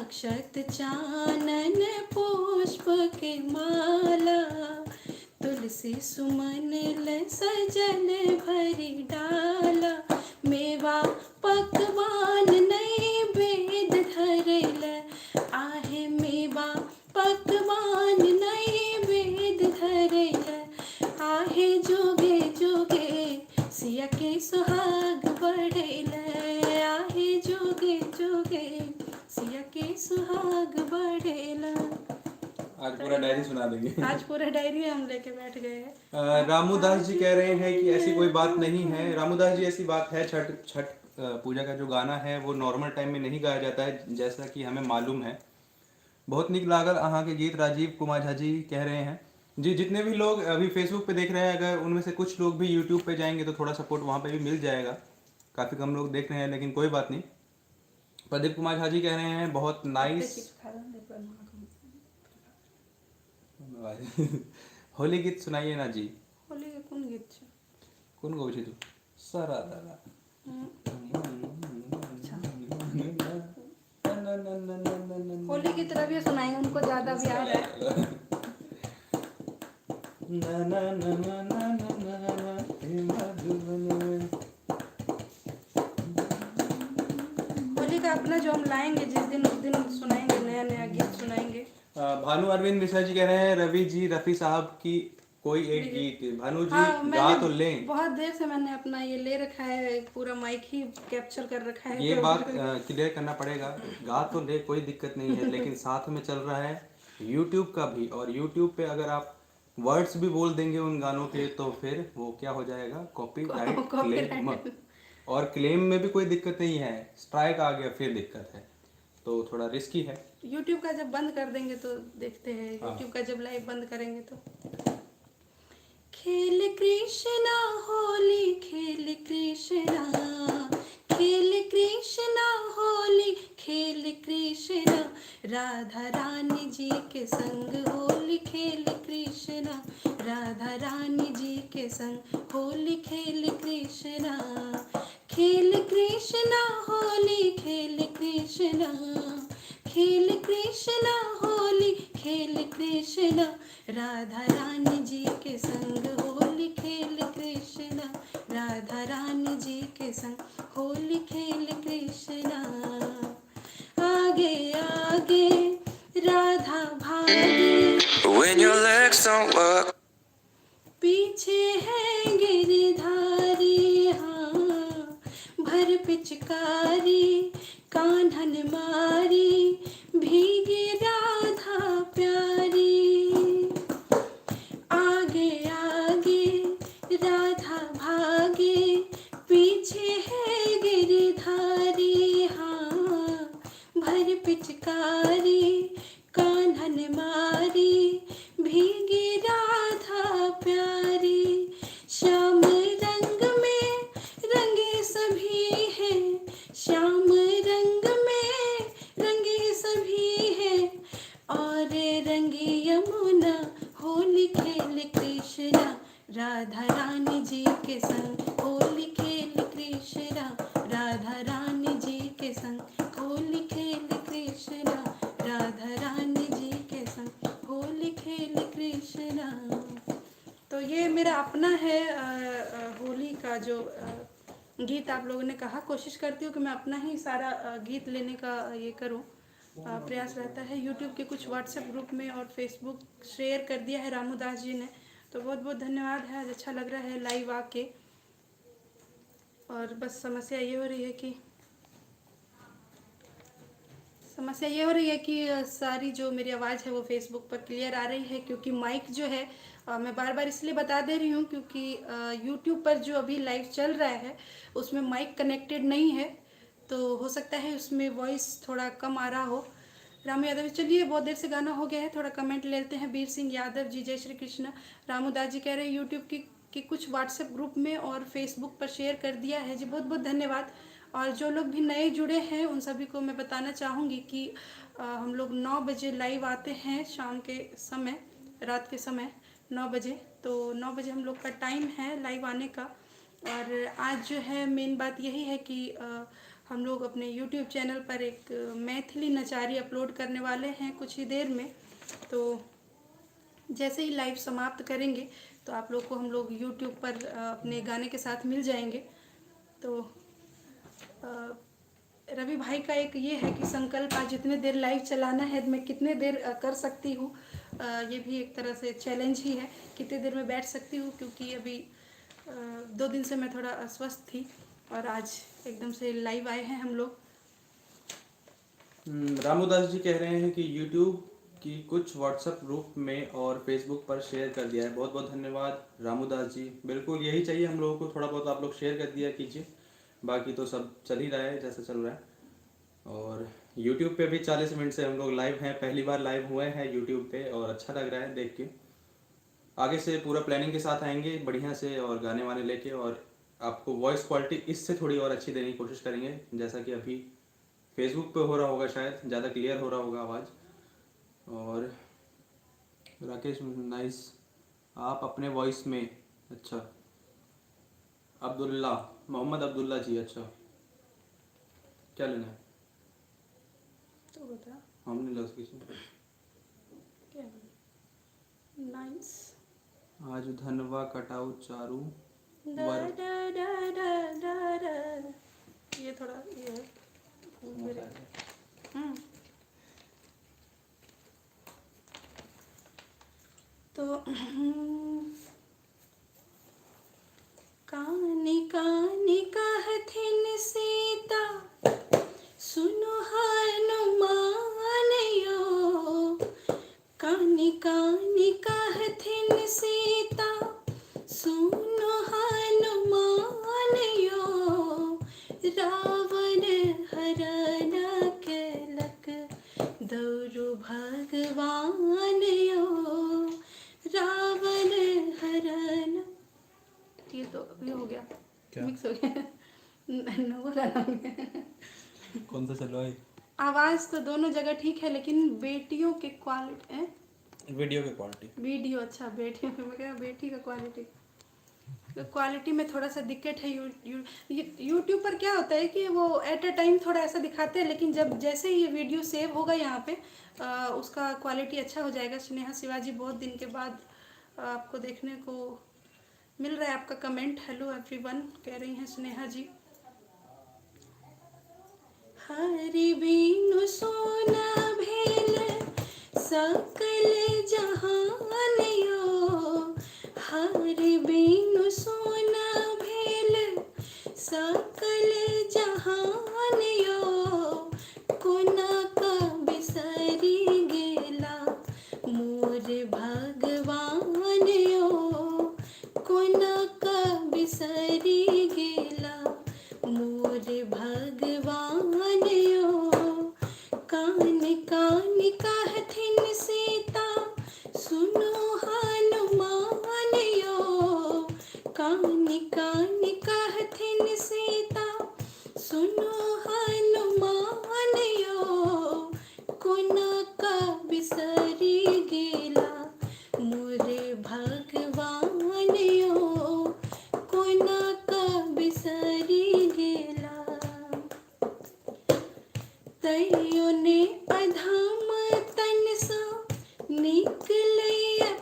अक्षत चानन पुष्प के माला, तुलसी सुमन ल सजल भरी डाला। मेवा पकवान नैवेद्य धरैल, आहे मेवा पकवान नैवेद्य धरैल। आहे जोगे जोगे सिया के सुहाग बढ़ैल, आहे जोगे जोगे सिया के सुहाग बढ़ैल। आज पूरा डायरी सुना देंगे। आज पूरा डायरी हम लेके बैठ गए हैं। रामूदास जी कह रहे हैं कि ऐसी कोई बात नहीं है। रामूदास जी, ऐसी बात है, छठ पूजा का जो गाना है वो नॉर्मल टाइम में नहीं गाया जाता है, जैसा कि हमें मालूम है। बहुत निक लागल अहाँ के गीत, राजीव कुमार झा जी कह रहे हैं। जी, जितने भी लोग अभी फेसबुक पे देख रहे हैं, अगर उनमें से कुछ लोग भी यूट्यूब पे जाएंगे तो थोड़ा सपोर्ट वहाँ पे भी मिल जाएगा। काफ़ी कम लोग देख रहे हैं, लेकिन कोई बात नहीं। प्रदीप कुमार झा जी कह रहे हैं बहुत नाइस। होली गीत सुनाइए ना जी। होली के कौन गीत छै? कौन गौ छी तू? सारा दादा होली की तरह भी सुनाएंगे, उनको ज्यादा भी याद है। होली का अपना जो हम लाएंगे जिस दिन, उस दिन सुनाएंगे, नया नया गीत सुनाएंगे। भानु अरविंद मिश्रा जी कह रहे हैं रवि जी, रफी साहब की कोई एक गीत। भानु जी, हाँ, गा तो लें। बहुत देर से मैंने अपना ये ले रखा है, पूरा माइक ही कैप्चर कर रखा है। ये तो बात क्लियर करना पड़ेगा। गा तो ले, कोई दिक्कत नहीं है, लेकिन साथ में चल रहा है YouTube का भी, और YouTube पे अगर आप वर्ड्स भी बोल देंगे उन गानों के तो फिर वो क्या हो जाएगा, कॉपीराइट क्लेम। और क्लेम में भी कोई दिक्कत नहीं है, स्ट्राइक आ गया फिर दिक्कत है, तो थोड़ा रिस्की है। YouTube का जब बंद कर देंगे तो देखते हैं। YouTube का जब लाइव बंद करेंगे तो खेल कृष्णा होली, खेल कृष्णा, खेल कृष्णा होली, खेल कृष्णा, राधा रानी जी के संग होली खेल कृष्णा, राधा रानी जी के संग होली खेल कृष्णा। खेल कृष्णा होली, खेल कृष्णा, खेल कृष्णा होली, खेल कृष्णा, राधा रानी जी के संग होली खेल कृष्णा, राधा रानी जी के संग होली खेल कृष्णा। आगे आगे राधा भागे, When your legs don't work, पीछे है गिरधारी, हाँ भर पिचकारी कान्हन मारी, भीगी राधा प्यारी। आगे आगे राधा भागे, पीछे है गिरधारी, हाँ भर पिचकारी कान्हन मारी, भीगी राधा प्यारी। श्याम रंग में रंगे सभी हैं, श्याम रंग में रंगे सभी हैं, और रंगी यमुना होली खेल कृष्णा, राधा रानी जी के संग होली खेल कृष्णा, राधा रानी जी के संग होली खेल कृष्णा, राधा रानी जी के संग होली खेल कृष्णा। तो ये मेरा अपना है होली का जो गीत आप लोगों ने कहा। कोशिश करती हूँ कि मैं अपना ही सारा गीत लेने का ये करूँ, प्रयास रहता है। यूट्यूब के कुछ व्हाट्सएप ग्रुप में और फेसबुक शेयर कर दिया है रामूदास जी ने, तो बहुत बहुत धन्यवाद है। आज अच्छा लग रहा है लाइव आके। और बस समस्या ये हो रही है कि सारी जो मेरी आवाज़ है वो फेसबुक पर क्लियर आ रही है, क्योंकि माइक जो है मैं बार बार इसलिए बता दे रही हूँ क्योंकि यूट्यूब पर जो अभी लाइव चल रहा है उसमें माइक कनेक्टेड नहीं है, तो हो सकता है उसमें वॉइस थोड़ा कम आ रहा हो। रामू यादव, चलिए बहुत देर से गाना हो गया है, थोड़ा कमेंट लेते हैं। वीर सिंह यादव जी, जय श्री कृष्ण। रामूदास जी कह रहे हैं यूट्यूब की कुछ व्हाट्सएप ग्रुप में और फेसबुक पर शेयर कर दिया है जी, बहुत बहुत धन्यवाद। और जो लोग भी नए जुड़े हैं उन सभी को मैं बताना चाहूँगी कि हम लोग 9 बजे लाइव आते हैं, शाम के समय, रात के समय 9 बजे। तो 9 बजे हम लोग का टाइम है लाइव आने का। और आज जो है मेन बात यही है कि हम लोग अपने YouTube चैनल पर एक मैथिली नचारी अपलोड करने वाले हैं कुछ ही देर में। तो जैसे ही लाइव समाप्त करेंगे तो आप लोग को हम लोग YouTube पर अपने गाने के साथ मिल जाएंगे। तो रवि भाई का एक ये है कि संकल्प आज जितने देर लाइव चलाना है मैं कितने देर कर सकती हूँ। ये भी एक तरह से चैलेंज ही है, कितने देर में बैठ सकती हूँ, क्योंकि अभी 2 दिन से मैं थोड़ा अस्वस्थ थी और आज एकदम से लाइव आए हैं हम लोग। रामूदास जी कह रहे हैं कि YouTube की कुछ व्हाट्सएप ग्रुप में और फेसबुक पर शेयर कर दिया है। बहुत बहुत धन्यवाद रामूदास जी। बिल्कुल यही चाहिए हम लोगों को, थोड़ा बहुत आप लोग शेयर कर दिया कीजिए, बाकी तो सब चल ही रहा है जैसा चल रहा है। और YouTube पे भी 40 मिनट से हम लोग लाइव हैं, पहली बार लाइव हुए हैं YouTube पे और अच्छा लग रहा है देख के। आगे से पूरा प्लानिंग के साथ आएंगे बढ़िया से और गाने वाने लेके, और आपको वॉइस क्वालिटी इससे थोड़ी और अच्छी देने की कोशिश करेंगे, जैसा कि अभी फेसबुक पे हो रहा होगा, शायद ज़्यादा क्लियर हो रहा होगा आवाज़। और राकेश नाइस, आप अपने वॉइस में, अच्छा अब्दुल्ला, मोहम्मद अब्दुल्ला जी, अच्छा क्या लेना है? तो बता हमने ला उसकी क्या नाइस। आज धनवा कटाऊ चारू डा वर डा डा डा डा डा। ये थोड़ा ये है मेरे। तो कानी कानी कहथिन सीता सुनो हनुमान यो। कानी कानी कहथिन सीता सुनो हनुमान यो। रावण हरण केलक दौरु भगवान यो। रावण हरण, ये तो अभी हो गया, मिक्स हो गया। नवरा नाम है। कौन सा चलो है? आवाज़ तो दोनों जगह ठीक है, लेकिन बेटियों के क्वालिटी वीडियो की क्वालिटी, वीडियो, अच्छा बेटियों में मैं कह बेटी का क्वालिटी में थोड़ा सा दिक्कत है। यूट्यूब पर क्या होता है कि वो एट अ टाइम थोड़ा ऐसा दिखाते हैं, लेकिन जब जैसे ही ये वीडियो सेव होगा यहाँ पे उसका क्वालिटी अच्छा हो जाएगा। स्नेहा शिवाजी, बहुत दिन के बाद आपको देखने को मिल रहा है। आपका कमेंट हेलो एवरीवन कह रही हैं स्नेहा जी। हरि बिनु सोना भेल सकल जहान यो। हरि बिनु सोना भेल सकल जहान यो। कोना का बिसरी गेला मोर भगवान यो। कोना का बिसरी गेला मोर भगवान यो। कान कान कहथिन सीता सुनो हनुमान यो। कान कान कहथिन सीता सुनो हनुमान यो। कोना का बिसरी गेला मोरे भगवान यो। कोना का बिसरी गेला। तैयो ने अधम तन सा निकले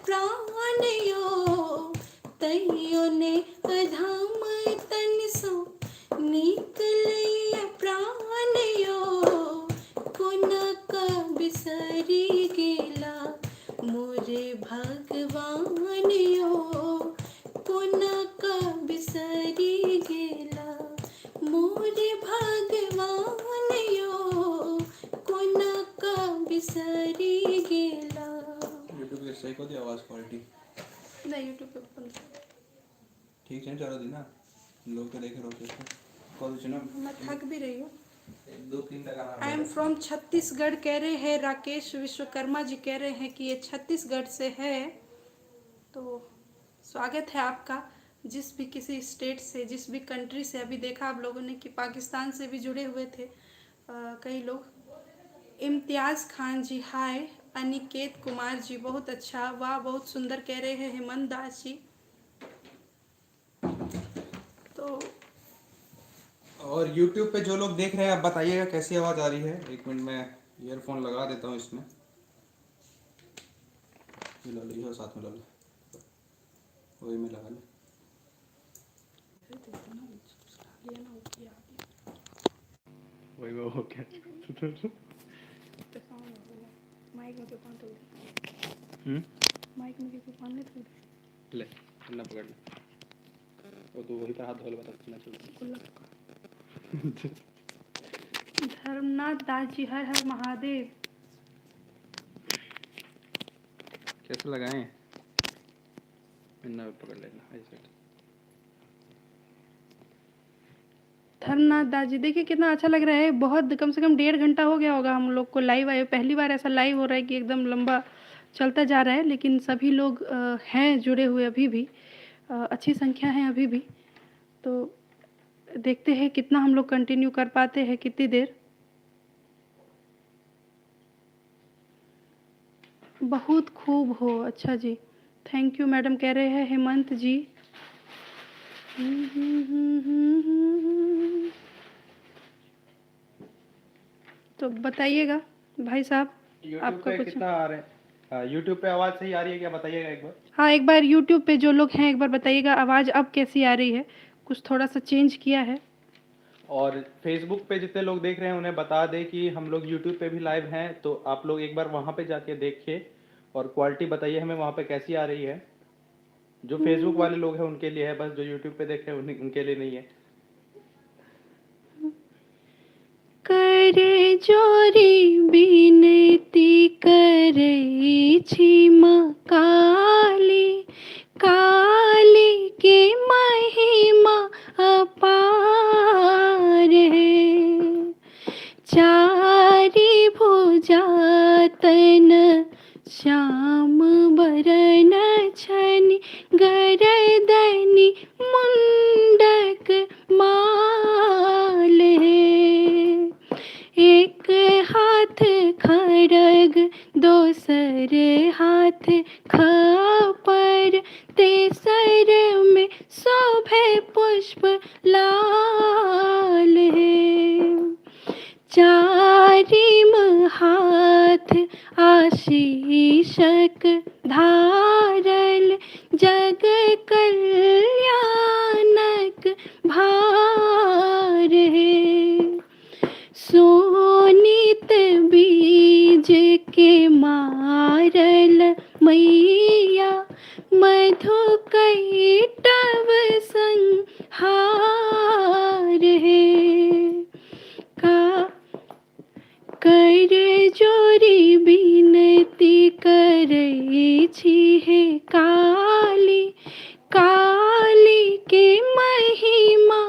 प्राण यो। तैयो ने अधम तन सा निकले प्राण यो। कोना का बिसरी गेला मोरे भगवान यो। कोना का बिसरी गेला मोरे भगवान यो। कोना का बिसरी गेला। यूट्यूब के सही को दी आवाज़ क्वालिटी नहीं, यूट्यूब पे बंद कर। ठीक है, चलो दी ना, लोग तो देख रहे होते हैं। कॉल सुनो, मैं थक भी रही हूँ। 2-3 तक आई एम फ्रॉम छत्तीसगढ़ कह रहे हैं राकेश विश्वकर्मा जी, कह रहे हैं कि ये छत्तीसगढ़ से है। तो स्वागत है आपका। जिस भी किसी स्टेट से, जिस भी कंट्री से, अभी देखा आप लोगों ने कि पाकिस्तान से भी जुड़े हुए थे कई लोग। इम्तियाज़ खान जी हाय। अनिकेत कुमार जी बहुत अच्छा, वाह बहुत सुंदर कह रहे हैं हेमंत दास जी। तो और YouTube पे जो लोग देख रहे हैं आप बताइएगा कैसी आवाज़ आ रही है। एक मिनट में ईयरफोन लगा देता हूँ इसमें। ये लो लो, साथ में लो लो, वही में लगा ले। वही वो हो गया। माइक में किसी पानी थोड़ी ले पन्ना पकड़ ले, और तू वही पर हाथ धो ले, बता कितना चल धर्मनाथ दास जी हर हर महादेव। कैसे लगाएं? पन्ना पकड़ लेना ऐसे। धर्मनाथ दास जी देखिए कितना अच्छा लग रहा है। बहुत कम से कम 1.5 घंटा हो गया होगा हम लोग को लाइव आए। पहली बार ऐसा लाइव हो रहा है कि एकदम लंबा चलता जा रहा है, लेकिन सभी लोग हैं जुड़े हुए अभी भी, अच्छी संख्या है अभी भी। तो देखते हैं कितना हम लोग कंटिन्यू कर पाते हैं, कितनी देर। बहुत खूब हो। अच्छा जी, थैंक यू मैडम कह रहे हैं हेमंत जी। तो बताइएगा भाई साहब, आपका पे कुछ। कितना आ रहे हैं? YouTube पे आवाज़ सही आ रही है क्या, बताइएगा एक बार। हाँ, एक बार यूट्यूब पे जो लोग हैं एक बार बताइएगा आवाज़ अब कैसी आ रही है। कुछ थोड़ा सा चेंज किया है। और फेसबुक पे जितने लोग देख रहे हैं उन्हें बता दें कि हम लोग यूट्यूब पे भी लाइव हैं, तो आप लोग एक बार वहाँ पे जाके देखिए और क्वालिटी बताइए हमें वहाँ पे कैसी आ रही है। जो फेसबुक वाले लोग हैं उनके लिए है बस, जो यूट्यूब पे देख रहे हैं उनके लिए नहीं है। कर जोरी बिनती करई छी माँ काली, काली के महिमा अपार है। चारि भुजा तन श्याम बरन छनि, गरदनि मुंडक माल है। एक हाथ खड़ग दोसर हाथ खपर, तेसर में शोभे पुष्प लाल है। चारिम हाथ आशीषक धारल, जग कल्याणक भार है। सोनित बीज के मारल मैया, मधु कैटव संहार है। का कर जोरी बिनती करई छी हे काली, काली के महिमा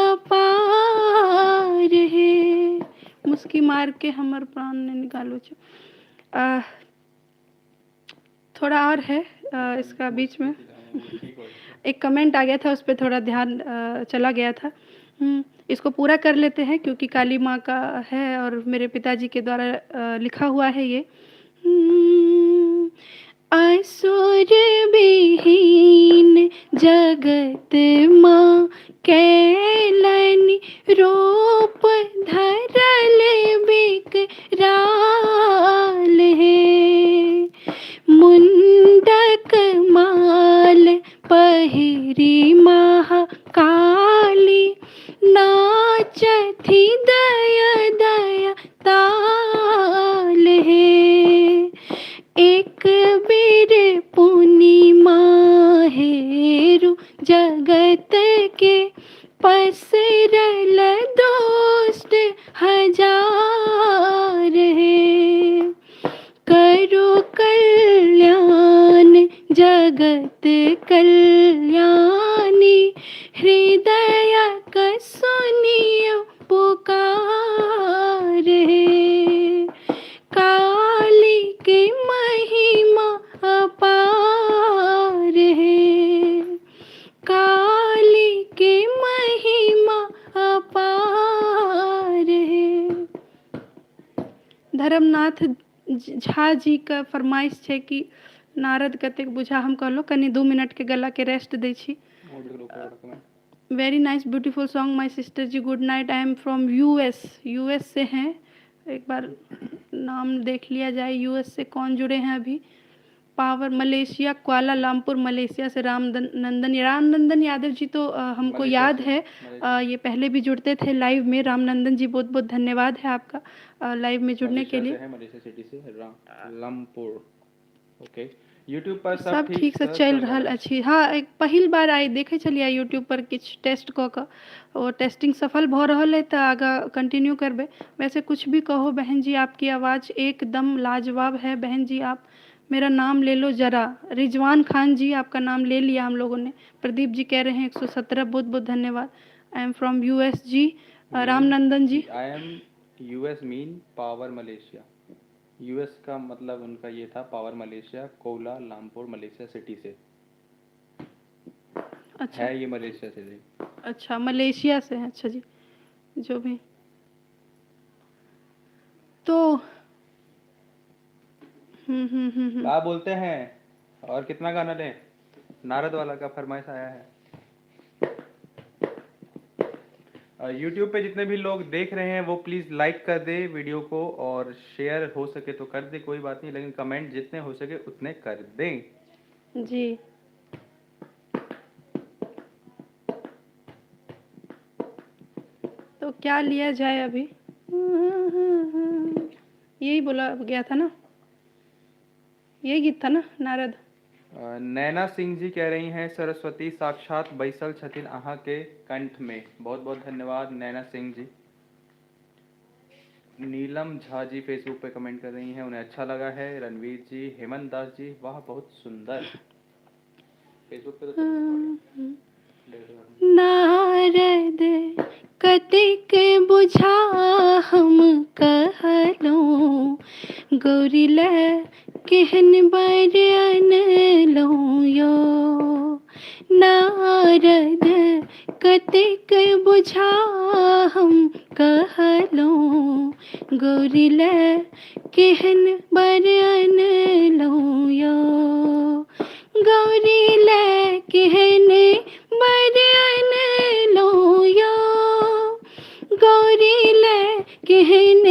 अपार है। मुस्की मार के हमर प्राण ने निकालो छ। थोड़ा और है इसका बीच में एक कमेंट आ गया था, उस पर थोड़ा ध्यान चला गया था। इसको पूरा कर लेते हैं क्योंकि काली माँ का है और मेरे पिताजी के द्वारा लिखा हुआ है ये। असुर विहीन जगत माँ कैलनि, रूप धरल विकराल है। मुंडक माल पहिरी महाकाली, नाचथी दया दया ताल है। एक बेर पूर्णिमा हेरु जगत के, पसरल दोष्ट हजार है। करो कल्याण जगत कल्याणी, हृदय का सुनियो पुकार है। काली के महिमा अपार है, काली के महिमा अपार है। धर्मनाथ झा जी का फरमाइश है कि नारद कतेक बुझा हम कहलो कनी 2 मिनट के गला के रेस्ट दै छी। Very nice beautiful song my sister ji, good night. I am from US, US से हैं। एक बार नाम देख लिया जाए, यूएस से कौन जुड़े हैं अभी। पावर मलेशिया, कुआलालंपुर मलेशिया से रामनंदन यादव जी तो हमको मलेशिया याद से, है। मलेशिया ये पहले भी जुड़ते थे लाइव में। रामनंदन जी बहुत बहुत धन्यवाद है आपका लाइव में जुड़ने के मलेशिया से लिए। है, मलेशिया सिटी से लमपुर। ओके, यूट्यूब पर सब सब ठीक ठीक से से चल चल रहा रहा है। अछि। हाँ, एक पहिल बार आई देखे छलिए यूट्यूब पर किछ टेस्ट कऽ कऽ, और टेस्टिंग सफल भऽ रहल है तो आगा कंटिन्यू करबे। वैसे कुछ भी कहो बहन जी, आपकी आवाज़ एकदम लाजवाब है। बहन जी आप मेरा नाम ले लो ज़रा। रिजवान खान जी आपका नाम ले लिया हम लोगों ने। प्रदीप जी कह रहे हैं 117, बहुत बहुत धन्यवाद। I am from US ji. Ramnandan ji I am US mean power Malaysia. US का मतलब उनका ये था power Malaysia, Kuala Lumpur Malaysia city से अच्छा है, ये मलेशिया से जी। अच्छा, मलेशिया से हैं। अच्छा जी, जो भी तो क्या बोलते हैं, और कितना गाना लें? नारद वाला का फरमाइश आया है। यूट्यूब पे जितने भी लोग देख रहे हैं वो प्लीज़ लाइक कर दे वीडियो को, और शेयर हो सके तो कर दे, कोई बात नहीं, लेकिन कमेंट जितने हो सके उतने कर दें। जी। तो क्या लिया जाए अभी? यही बोला गया था ना, यही गीत था ना, नारद। नैना सिंह जी कह रही हैं सरस्वती साक्षात बैसल छथिन अहाँ के कंठ में। बहुत बहुत धन्यवाद नैना सिंह जी। नीलम झा जी फेसबुक पे कमेंट कर रही हैं, उन्हें अच्छा लगा है। रणवीर जी, हेमंत दास जी, वाह बहुत सुंदर। फेसबुक पे तो नारद कतिक बुझा हम कहलौं, गौरी ल केहन बर अनलौं यो। नारद कतिक बुझा हम कहलौं, गौरी ल केहन बर अनलौं यो। गौरी ल केहन बर अनलौं यो, गौरी ल केहन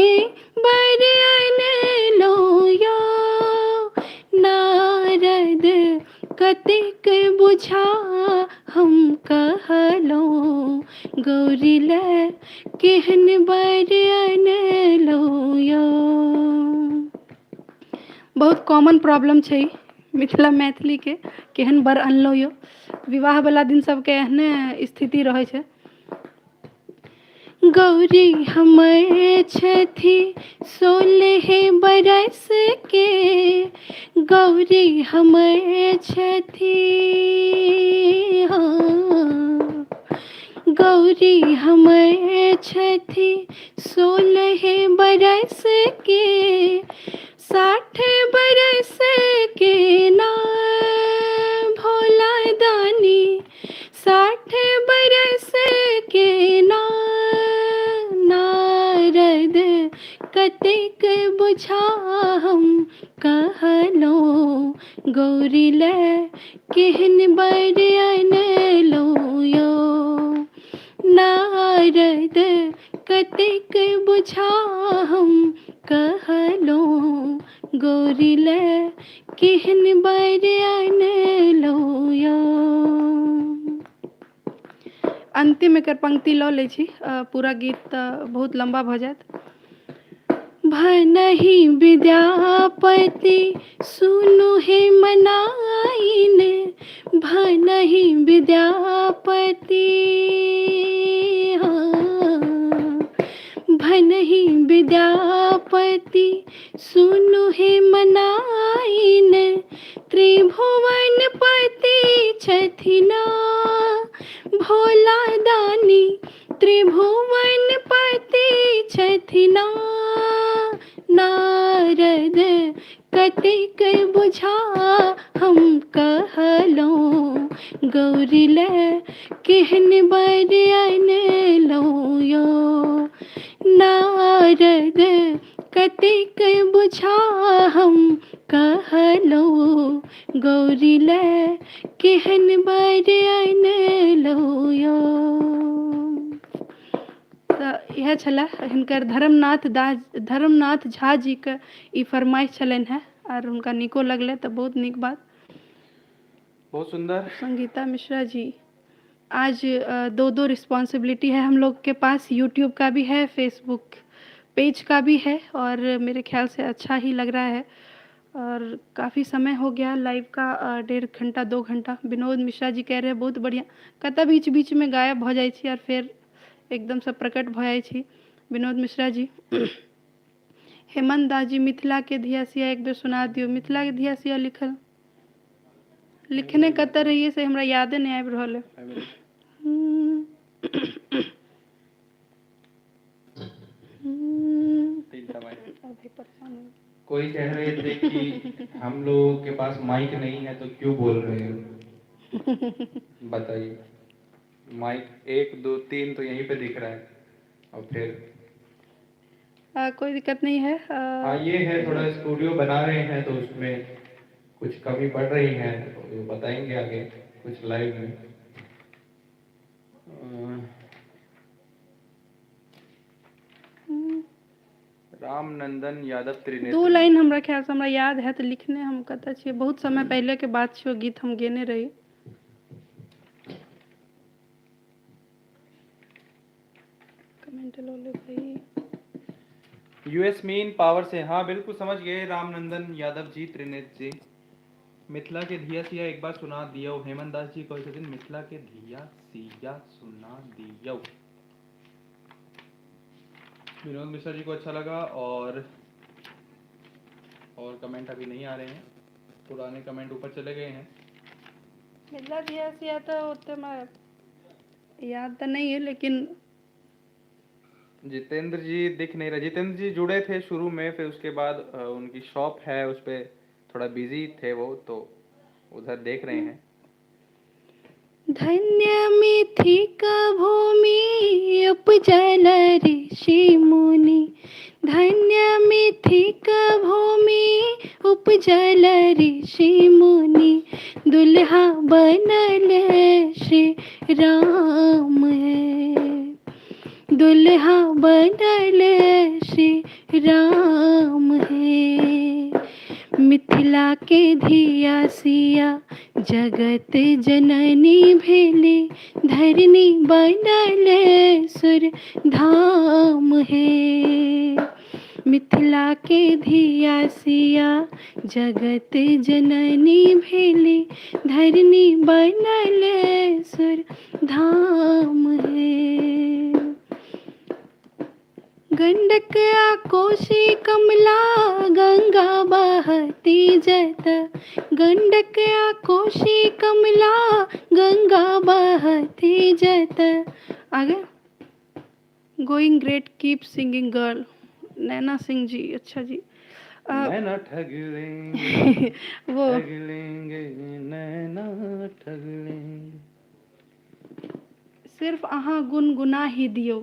बर अनलौं यो। नारद कतिक बुझा हम कहलौं, गौरी ल केहन बर अनलौं यो। बहुत कॉमन प्रॉब्लम छै ई मिथिला मैथिली के, केहन बर अनलौं यो। विवाह वाला दिन सबके एहने स्थिति रहै छै। गौरी हमर छथि 16 बरस के, गौरी हमर छथि, हाँ गौरी हमर छथि 16 बरस के, 60 बरस के ना भोला दानी, 60 बरस के ना। नारद कतिक बुझा हम कहलौं, गौरी ल केहन बर अनलौं यो। नारद कतिक बुझा हम कहलौं, गौरी ल केहन बर अनलौं यो। अंतिम एकर पंक्ति लऽ लै छी, पूरा गीत तऽ बहुत लंबा भऽ जायत। भनहि विद्यापति सुनु हे मनाइन, भनहि विद्यापति, हाँ भनहि विद्यापति सुनु हे मनाइन, त्रिभुवन पति छथिना भोला दानी, त्रिभुवन पति छथिना। नारद कतिक बुझा हम कहलौं, गौरी ल केहन बर अनलौं यो। नारद कतिक बुझा हम कहलौं, गौरी ले केहन बर आनलहुँ यौ। तऽ इएह छलै हिनकर धर्मनाथ झा जीके ई फरमाइश छलनि हेँ और हुनका नीको लगलै तऽ बहुत नीक बात। बहुत सुंदर। संगीता मिश्रा जी, आज दो दो रिस्पॉन्सिबिलिटी है हम लोग के पास, यूट्यूब का भी है, फेसबुक पेज का भी है, और मेरे ख्याल से अच्छा ही लग रहा है। और काफ़ी समय हो गया लाइव का, 1.5 घंटा 2 घंटा। विनोद मिश्रा जी कह रहे हैं बहुत बढ़िया, कतऽ बीच बीच में गायब भऽ जाइ छी और फेर एकदम से प्रकट भऽ जाइ छी। विनोद मिश्रा जी। हेमंत दास जी, मिथिला के धियासिया एक बेर सुना दियौ। मिथिला के धियासिया लिखने कतऽ रहिए से हमरा यादे नहीं आबि रहल है। अभी परेशान हूँ। कोई कह रहे थे कि हम लोगों के पास माइक नहीं है तो क्यों बोल रहे हो? बताइए। माइक 1 2 3 तो यहीं पे दिख रहा है और फिर कोई दिक्कत नहीं है। हाँ, ये है थोड़ा स्टूडियो बना रहे हैं तो उसमें कुछ कमी पड़ रही है तो बताएंगे आगे कुछ लाइव में। रामनंदन यादव त्रिनेत्र। 2 लाइन हमरा ख्याल से हमरा याद है तो लिखने हम कतऽ छियै, बहुत समय पहले के बात छै, गीत हम गेने रही। कमेंट लो ले भाई। यूएस मीन पावर से, हाँ बिल्कुल समझ गए रामनंदन यादव जी, त्रिनेत्र जी। मिथिला के धिया सिया एक बार सुना दियो। हेमंत दास जी कहै छथिन मिथिला के धिया सिया सुना दियो। विनोद मिश्रा जी को अच्छा लगा। और कमेंट अभी नहीं आ रहे हैं, पुराने कमेंट ऊपर चले गए हैं। मिथिला धियासिया तो उतना याद तो नहीं है, लेकिन जितेंद्र जी दिख नहीं रहे। जितेंद्र जी जुड़े थे शुरू में, फिर उसके बाद उनकी शॉप है उस पर थोड़ा बिजी थे वो, तो उधर देख रहे हैं। धन्य मिथिका भूमि उपजल ऋषि मुनि, धन्य मिथिका भूमि उपजल ऋषि मुनि, दुल्हा बनल श्री राम है, दुल्हा बनल श्री राम है। मिथिला के धिया सिया जगत जननी भेली, धरनी बनल सुर धाम है। मिथिला के धिया सिया जगत जननी भेली, धरनी बनल सुर धाम है। गंडक आ कोशी कमला गंगा बहती जत, गंडक आ कोशी कमला गंगा बहती जत। आगे going great, keep singing girl. Naina Singh ji, अच्छा जी। नैना ठग लेंगे वो ठग लेंगे नैना ठग लेंगे। सिर्फ अहाँ गुनगुना ही दियो।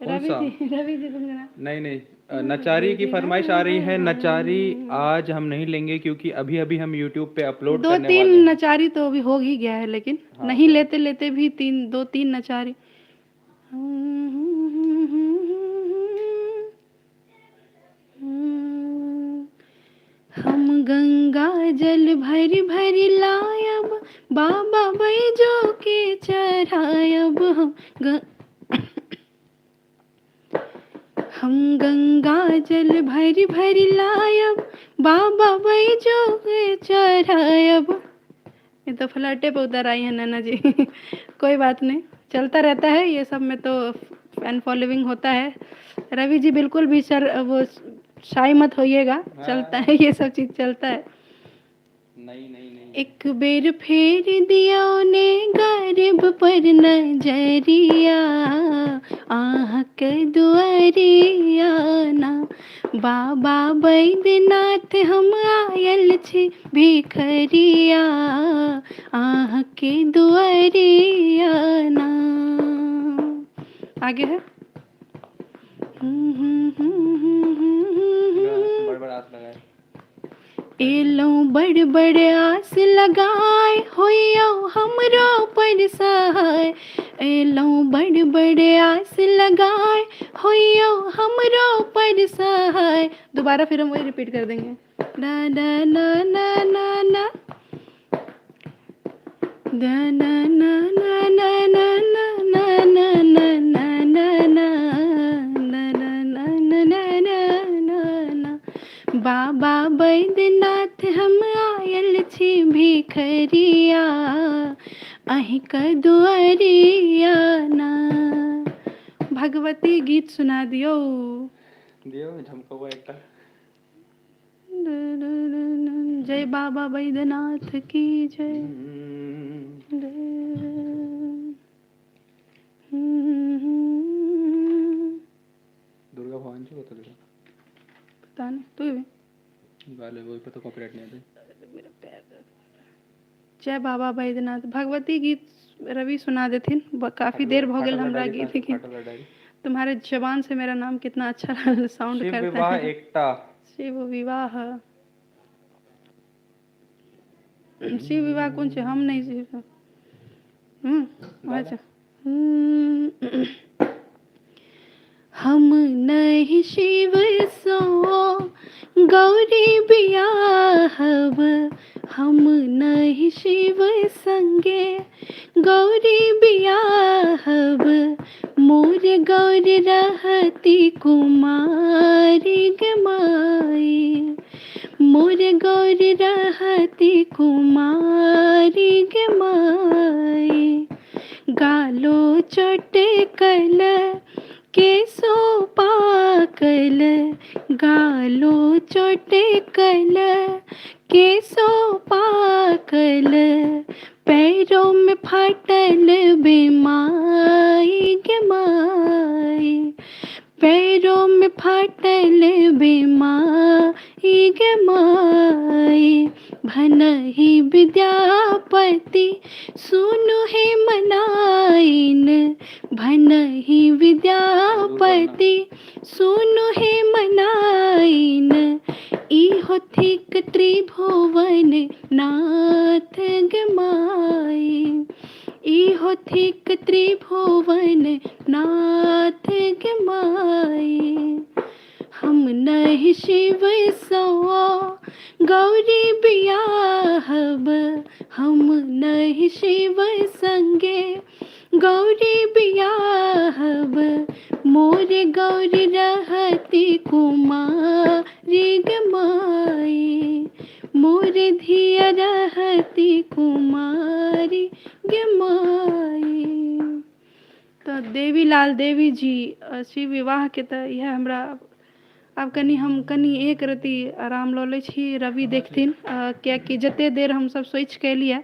कौन सा? रवि जी गुनगुना। नहीं, नचारी की फरमाइश आ रही है। नचारी आज हम नहीं लेंगे क्योंकि अभी अभी हम YouTube पे अपलोड करने वाले 2-3 हैं। नचारी तो अभी हो ही गया है, लेकिन हाँ, नहीं तो लेते लेते भी 2-3 नचारी। हम गंगा जल भरी भरी लायब, बाबा बैजो के चढ़ायब। हम गंगा जल भरी भरी लायब, बाबा बैजो के चढ़ायब। ये तो फ्लैटे पे उतर आई है नैना जी। कोई बात नहीं, चलता रहता है ये सब में, तो फैन फॉलोइंग होता है। रवि जी बिल्कुल भी वो शाई मत होइएगा, चलता है ये सब चीज़, चलता है। नहीं। एक बेर फेर दिया ने गरीब पर नजरिया, आहक दुआरिया ना। बाबा बैद्यनाथ हम आयल छी भिखरिया, आहके दुआरिया ना। आगे है बड़ा आस लगाए। एलो बड़ बड़ आस लगाए होइयो हमरो पर सहाय। एलो बड़ बड़ आस लगाए होइयो हमरो पर सहाय। दोबारा फिर हम वही रिपीट कर देंगे। ना ना ना ना ना ना ना ना ना ना ना ना ना ना ना ना ना ना ना। बाबा बैद्यनाथ हम आयल छी भिखरिया अहीं का दुआरिया ना। भगवती गीत सुना दियो। झमकवा एकटा। जय बाबा बैद्यनाथ की जय। दुर्गा भवानी को तो पता नहीं तू भी गाले वही पे तो कॉपीराइट नहीं आते। जय बाबा बैद्यनाथ भगवती गीत रवि सुना देथिन। काफी देर हो गई हमरा गीत के। तुम्हारे जबान से मेरा नाम कितना अच्छा साउंड शिव करता विवाह है। एकता। शिव विवाह। शिव विवाह कौन से हम नहीं शिव। अच्छा। हम नहीं शिव सो गौरी बियाहब। हम नहीं शिव संगे गौरी बियाहब। मोर गौरी रहती कुमारी गे माई। मोर गौरी रहती कुमारी गे माई। गालो चोटे कल केसो पाकल। गालो चोटे कल केसो पाकल। पैरों में फाटल बेमाई गे माई। पैरों में फाटल बेमाई गे माई। भनहि विद्यापति सुनु हे मनाइन। भनहि विद्यापति सुनु हे मनाइन। इहो थिक त्रिभुवन नाथ गे माई। इहो थिक त्रिभुवन नाथ गे माई। हम नहीं शिव सो गौरी बियाहब। हम नहीं शिव संगे गौरी बियाहब। मोर गौरी रहती कुमारी गे माई। मोर धिया रहती कुमारी गे माई। तो देवी लाल देवी जी शिव विवाह के तो यह हमरा आब कनी हम कनी एक रति आराम लऽ लै छी। रवि देखथिन कियाकि जते देर हम सब सोचि के एलिए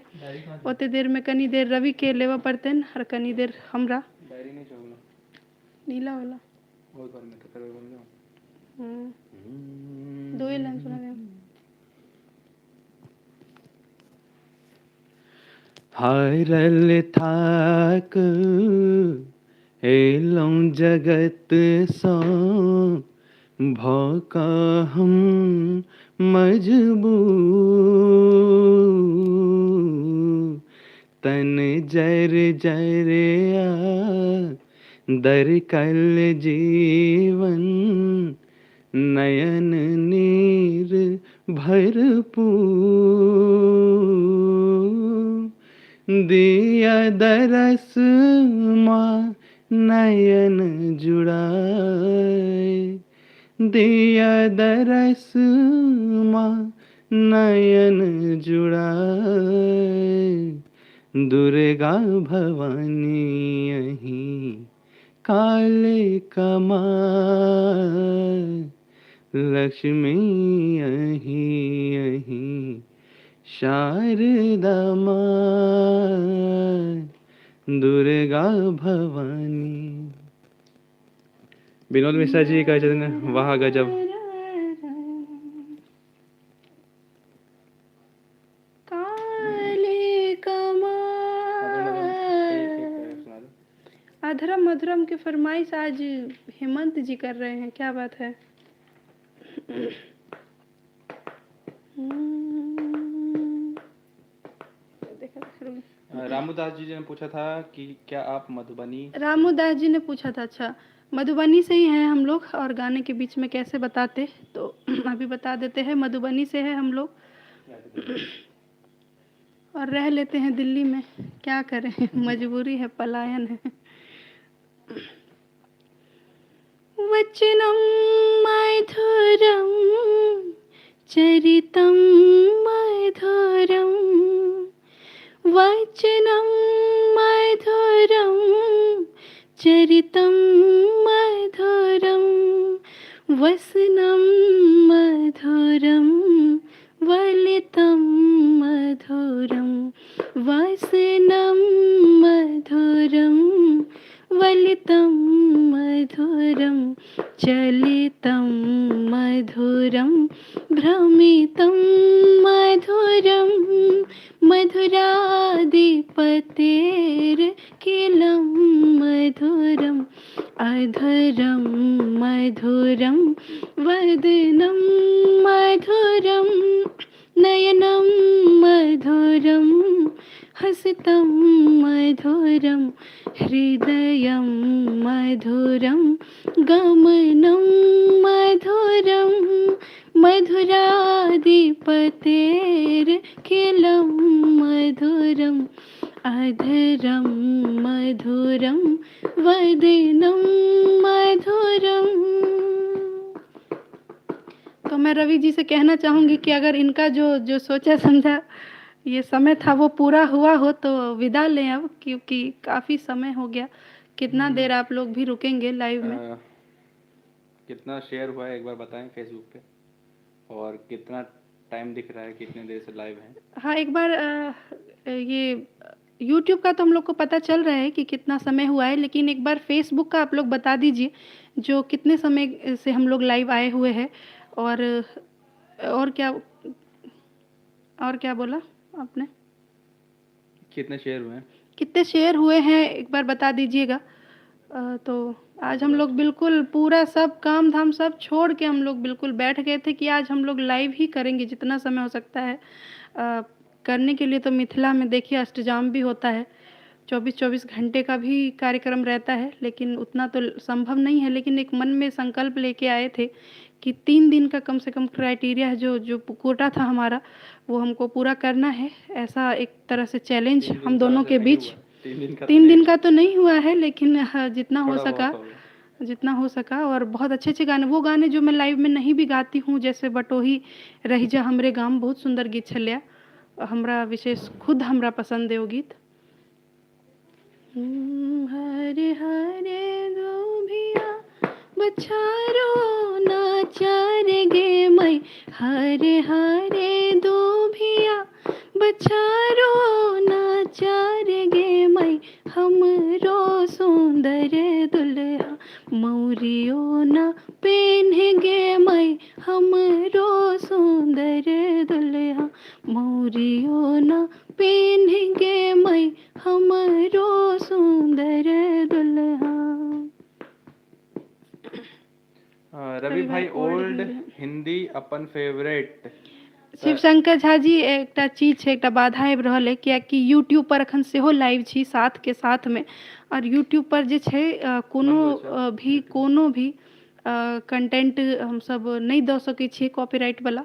ओते देर में कनी देर रवि के लेबऽ पड़तनि और कनी देर हमरा। डायरी नहीं चाहिए नीला वाला वो कर में तो कर बोल दो ही लाइन सुना दे। हारल थाक एलौं जगत सो भौका हम मजबूर। तन जर जरिया दर कल जीवन नयन नीर भरपूर। दिया दरस माँ नयन जुड़ाए। दिया दरस माँ नयन जुड़ाए। दुर्गा भवानी यहीं काले कमाए। लक्ष्मी यहीं यहीं शारदा माँ दुर्गा भवानी। विनोद मिश्रा जी का चरण वाह गजब। काले कमाए। अधरम मधुरम की फरमाइश आज हेमंत जी कर रहे हैं, क्या बात है। रामू दास जी ने पूछा था कि क्या आप मधुबनी रामू दास जी ने पूछा था। अच्छा, मधुबनी से ही हैं हम लोग, और गाने के बीच में कैसे बताते, तो अभी बता देते हैं। मधुबनी से है हम लोग और रह लेते हैं दिल्ली में, क्या करें मजबूरी है, पलायन है। वचनं मधुरं चरितं मधुरं, वचनं मधुरं चरितं मधुरं, वसनं मधुरं वलितं मधुरं, वसनं मधुरं वलितं मधुरं, चलितं मधुरं भ्रमितं मधुरं, मधुराधिपतेर्किलं मधुरम्, अधरं मधुरं वदनं मधुरं, नयनं मधुरं हसितं मधुरं, हृदयं मधुरं गमनं मधुरं, मधुराधिपतेर्किलं मधुरम्, अधरं मधुरं वदनं मधुरं। तो मैं रवि जी से कहना चाहूँगी कि अगर इनका जो जो सोचा समझा ये समय था वो पूरा हुआ हो तो विदा लें अब, क्योंकि काफ़ी समय हो गया। कितना देर आप लोग भी रुकेंगे लाइव में? कितना शेयर हुआ है एक बार बताएं फेसबुक पे, और कितना टाइम दिख रहा है, कितने देर से लाइव है? हाँ, एक बार ये यूट्यूब का तो हम लोग को पता चल रहा है कि कितना समय हुआ है, लेकिन एक बार फेसबुक का आप लोग बता दीजिए जो कितने समय से हम लोग लाइव आए हुए हैं। और क्या, और क्या बोला आपने? कितने शेयर हुए हैं? कितने शेयर हुए हैं एक बार बता दीजिएगा। तो आज हम लोग बिल्कुल पूरा सब काम धाम सब छोड़ के हम लोग बिल्कुल बैठ गए थे कि आज हम लोग लाइव ही करेंगे जितना समय हो सकता है। करने के लिए तो मिथिला में देखिए अष्टजाम भी होता है, 24-24 घंटे का भी कार्यक्रम रहता है, लेकिन उतना तो संभव नहीं है। लेकिन एक मन में संकल्प लेके आए थे कि 3 दिन का कम से कम क्राइटेरिया है, जो जो कोटा था हमारा वो हमको पूरा करना है। ऐसा एक तरह से चैलेंज हम दोनों के बीच। 3 दिन का तो नहीं हुआ है, लेकिन हाँ, जितना हो सका, जितना हो सका। और बहुत अच्छे अच्छे गाने, वो गाने जो मैं लाइव में नहीं भी गाती हूँ, जैसे बटोही रही जा हमरे गाम, बहुत सुंदर गीत छलिया, हमरा विशेष खुद हमरा पसंद है वो गीत। हरे हरे धोबिया बछारो नाचार गे मई, हरे हरे धोबिया बछारो नाचार गे मई, हमरो सुंदर दुल्हा मौरियो ना पेन्ह गे मई, हमरो सुंदर दुल्हा मौरियो ना पेन्ह गे मई, हमरो सुंदर दुल्हा। रवि भाई ओल्ड हिंदी अपन फेवरेट शिव शंकर झा जी, एकटा चीज छै, एकटा बाधा आबि रहल है, कियाकि यूट्यूब पर अखन सेहो लाइव छी साथ के साथ में, और यूट्यूब पर जे छै कोनो भी कंटेंट हम सब नहीं दऽ सकै छियै कॉपीराइट वाला,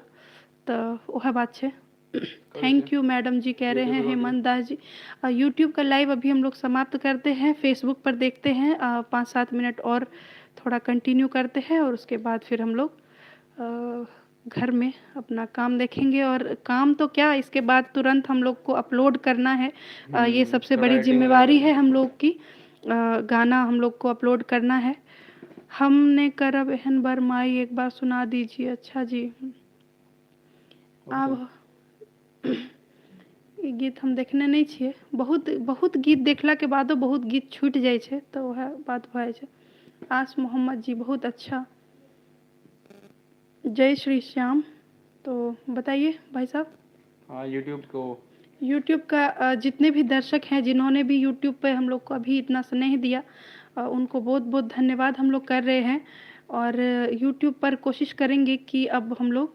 तो वह बात छै। थैंक यू मैडम जी कह रहे हैं हेमंत दास जी। यूट्यूब का लाइव अभी हम लोग समाप्त करते हैं, फेसबुक पर देखते हैं 5-7 मिनट और थोड़ा कंटिन्यू करते हैं, और उसके बाद फिर हम लोग घर में अपना काम देखेंगे। और काम तो क्या, इसके बाद तुरंत हम लोग को अपलोड करना है। ये सबसे बड़ी जिम्मेवारी है हम लोग की। गाना हम लोग को अपलोड करना है। हमने करब एहन बरमाई, एक बार सुना दीजिए। अच्छा जी, आब ई गीत हम देखने नहीं छियै, बहुत बहुत गीत देखला के बादो बहुत गीत छूट जाए छै, तो वह बात भऽ जाइ छै। आस मोहम्मद जी, बहुत अच्छा, जय श्री श्याम। तो बताइए भाई साहब। हाँ, यूट्यूब का जितने भी दर्शक हैं, जिन्होंने भी यूट्यूब पे हम लोग को अभी इतना स्नेह दिया, उनको बहुत बहुत धन्यवाद हम लोग कर रहे हैं। और यूट्यूब पर कोशिश करेंगे कि अब हम लोग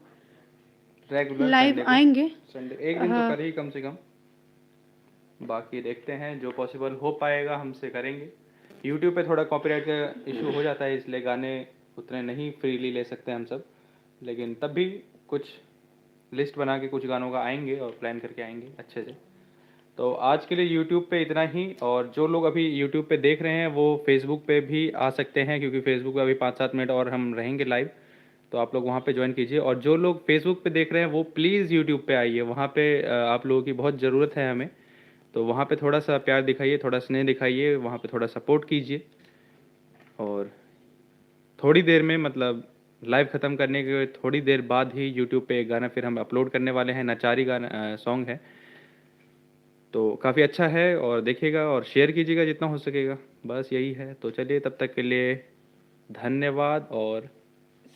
रेगुलर लाइव आएंगे। संडे एक दिन तो कर ही कम से कम। बाकी देखते हैं, जो पॉसिबल हो पाएगा हमसे करेंगे। यूट्यूब पे थोड़ा कॉपीराइट का इशू हो जाता है, इसलिए गाने उतने नहीं फ्रीली ले सकते हम सब, लेकिन तब भी कुछ लिस्ट बना के कुछ गानों का आएंगे और प्लान करके आएंगे अच्छे से। तो आज के लिए यूट्यूब पे इतना ही, और जो लोग अभी यूट्यूब पे देख रहे हैं वो फेसबुक पे भी आ सकते हैं, क्योंकि फेसबुक पे अभी 5-7 मिनट और हम रहेंगे लाइव, तो आप लोग वहाँ पे ज्वाइन कीजिए। और जो लोग फेसबुक पे देख रहे हैं वो प्लीज़ यूट्यूब पे आइए, वहाँ पे आप लोगों की बहुत ज़रूरत है हमें, तो वहाँ पे थोड़ा सा प्यार दिखाइए, थोड़ा स्नेह दिखाइए, वहाँ पे थोड़ा सपोर्ट कीजिए। और थोड़ी देर में, मतलब लाइव ख़त्म करने के थोड़ी देर बाद ही यूट्यूब पे एक गाना फिर हम अपलोड करने वाले हैं, नचारी गाना सॉन्ग है, तो काफ़ी अच्छा है, और देखिएगा और शेयर कीजिएगा जितना हो सकेगा। बस यही है, तो चलिए तब तक के लिए धन्यवाद। और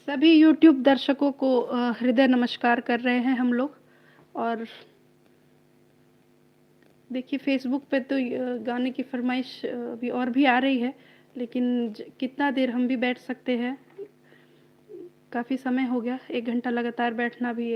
सभी यूट्यूब दर्शकों को हृदय नमस्कार कर रहे हैं हम लोग। और देखिए फेसबुक पे तो गाने की फरमाइश अभी और भी आ रही है, लेकिन कितना देर हम भी बैठ सकते हैं, काफ़ी समय हो गया, 1 घंटा लगातार बैठना भी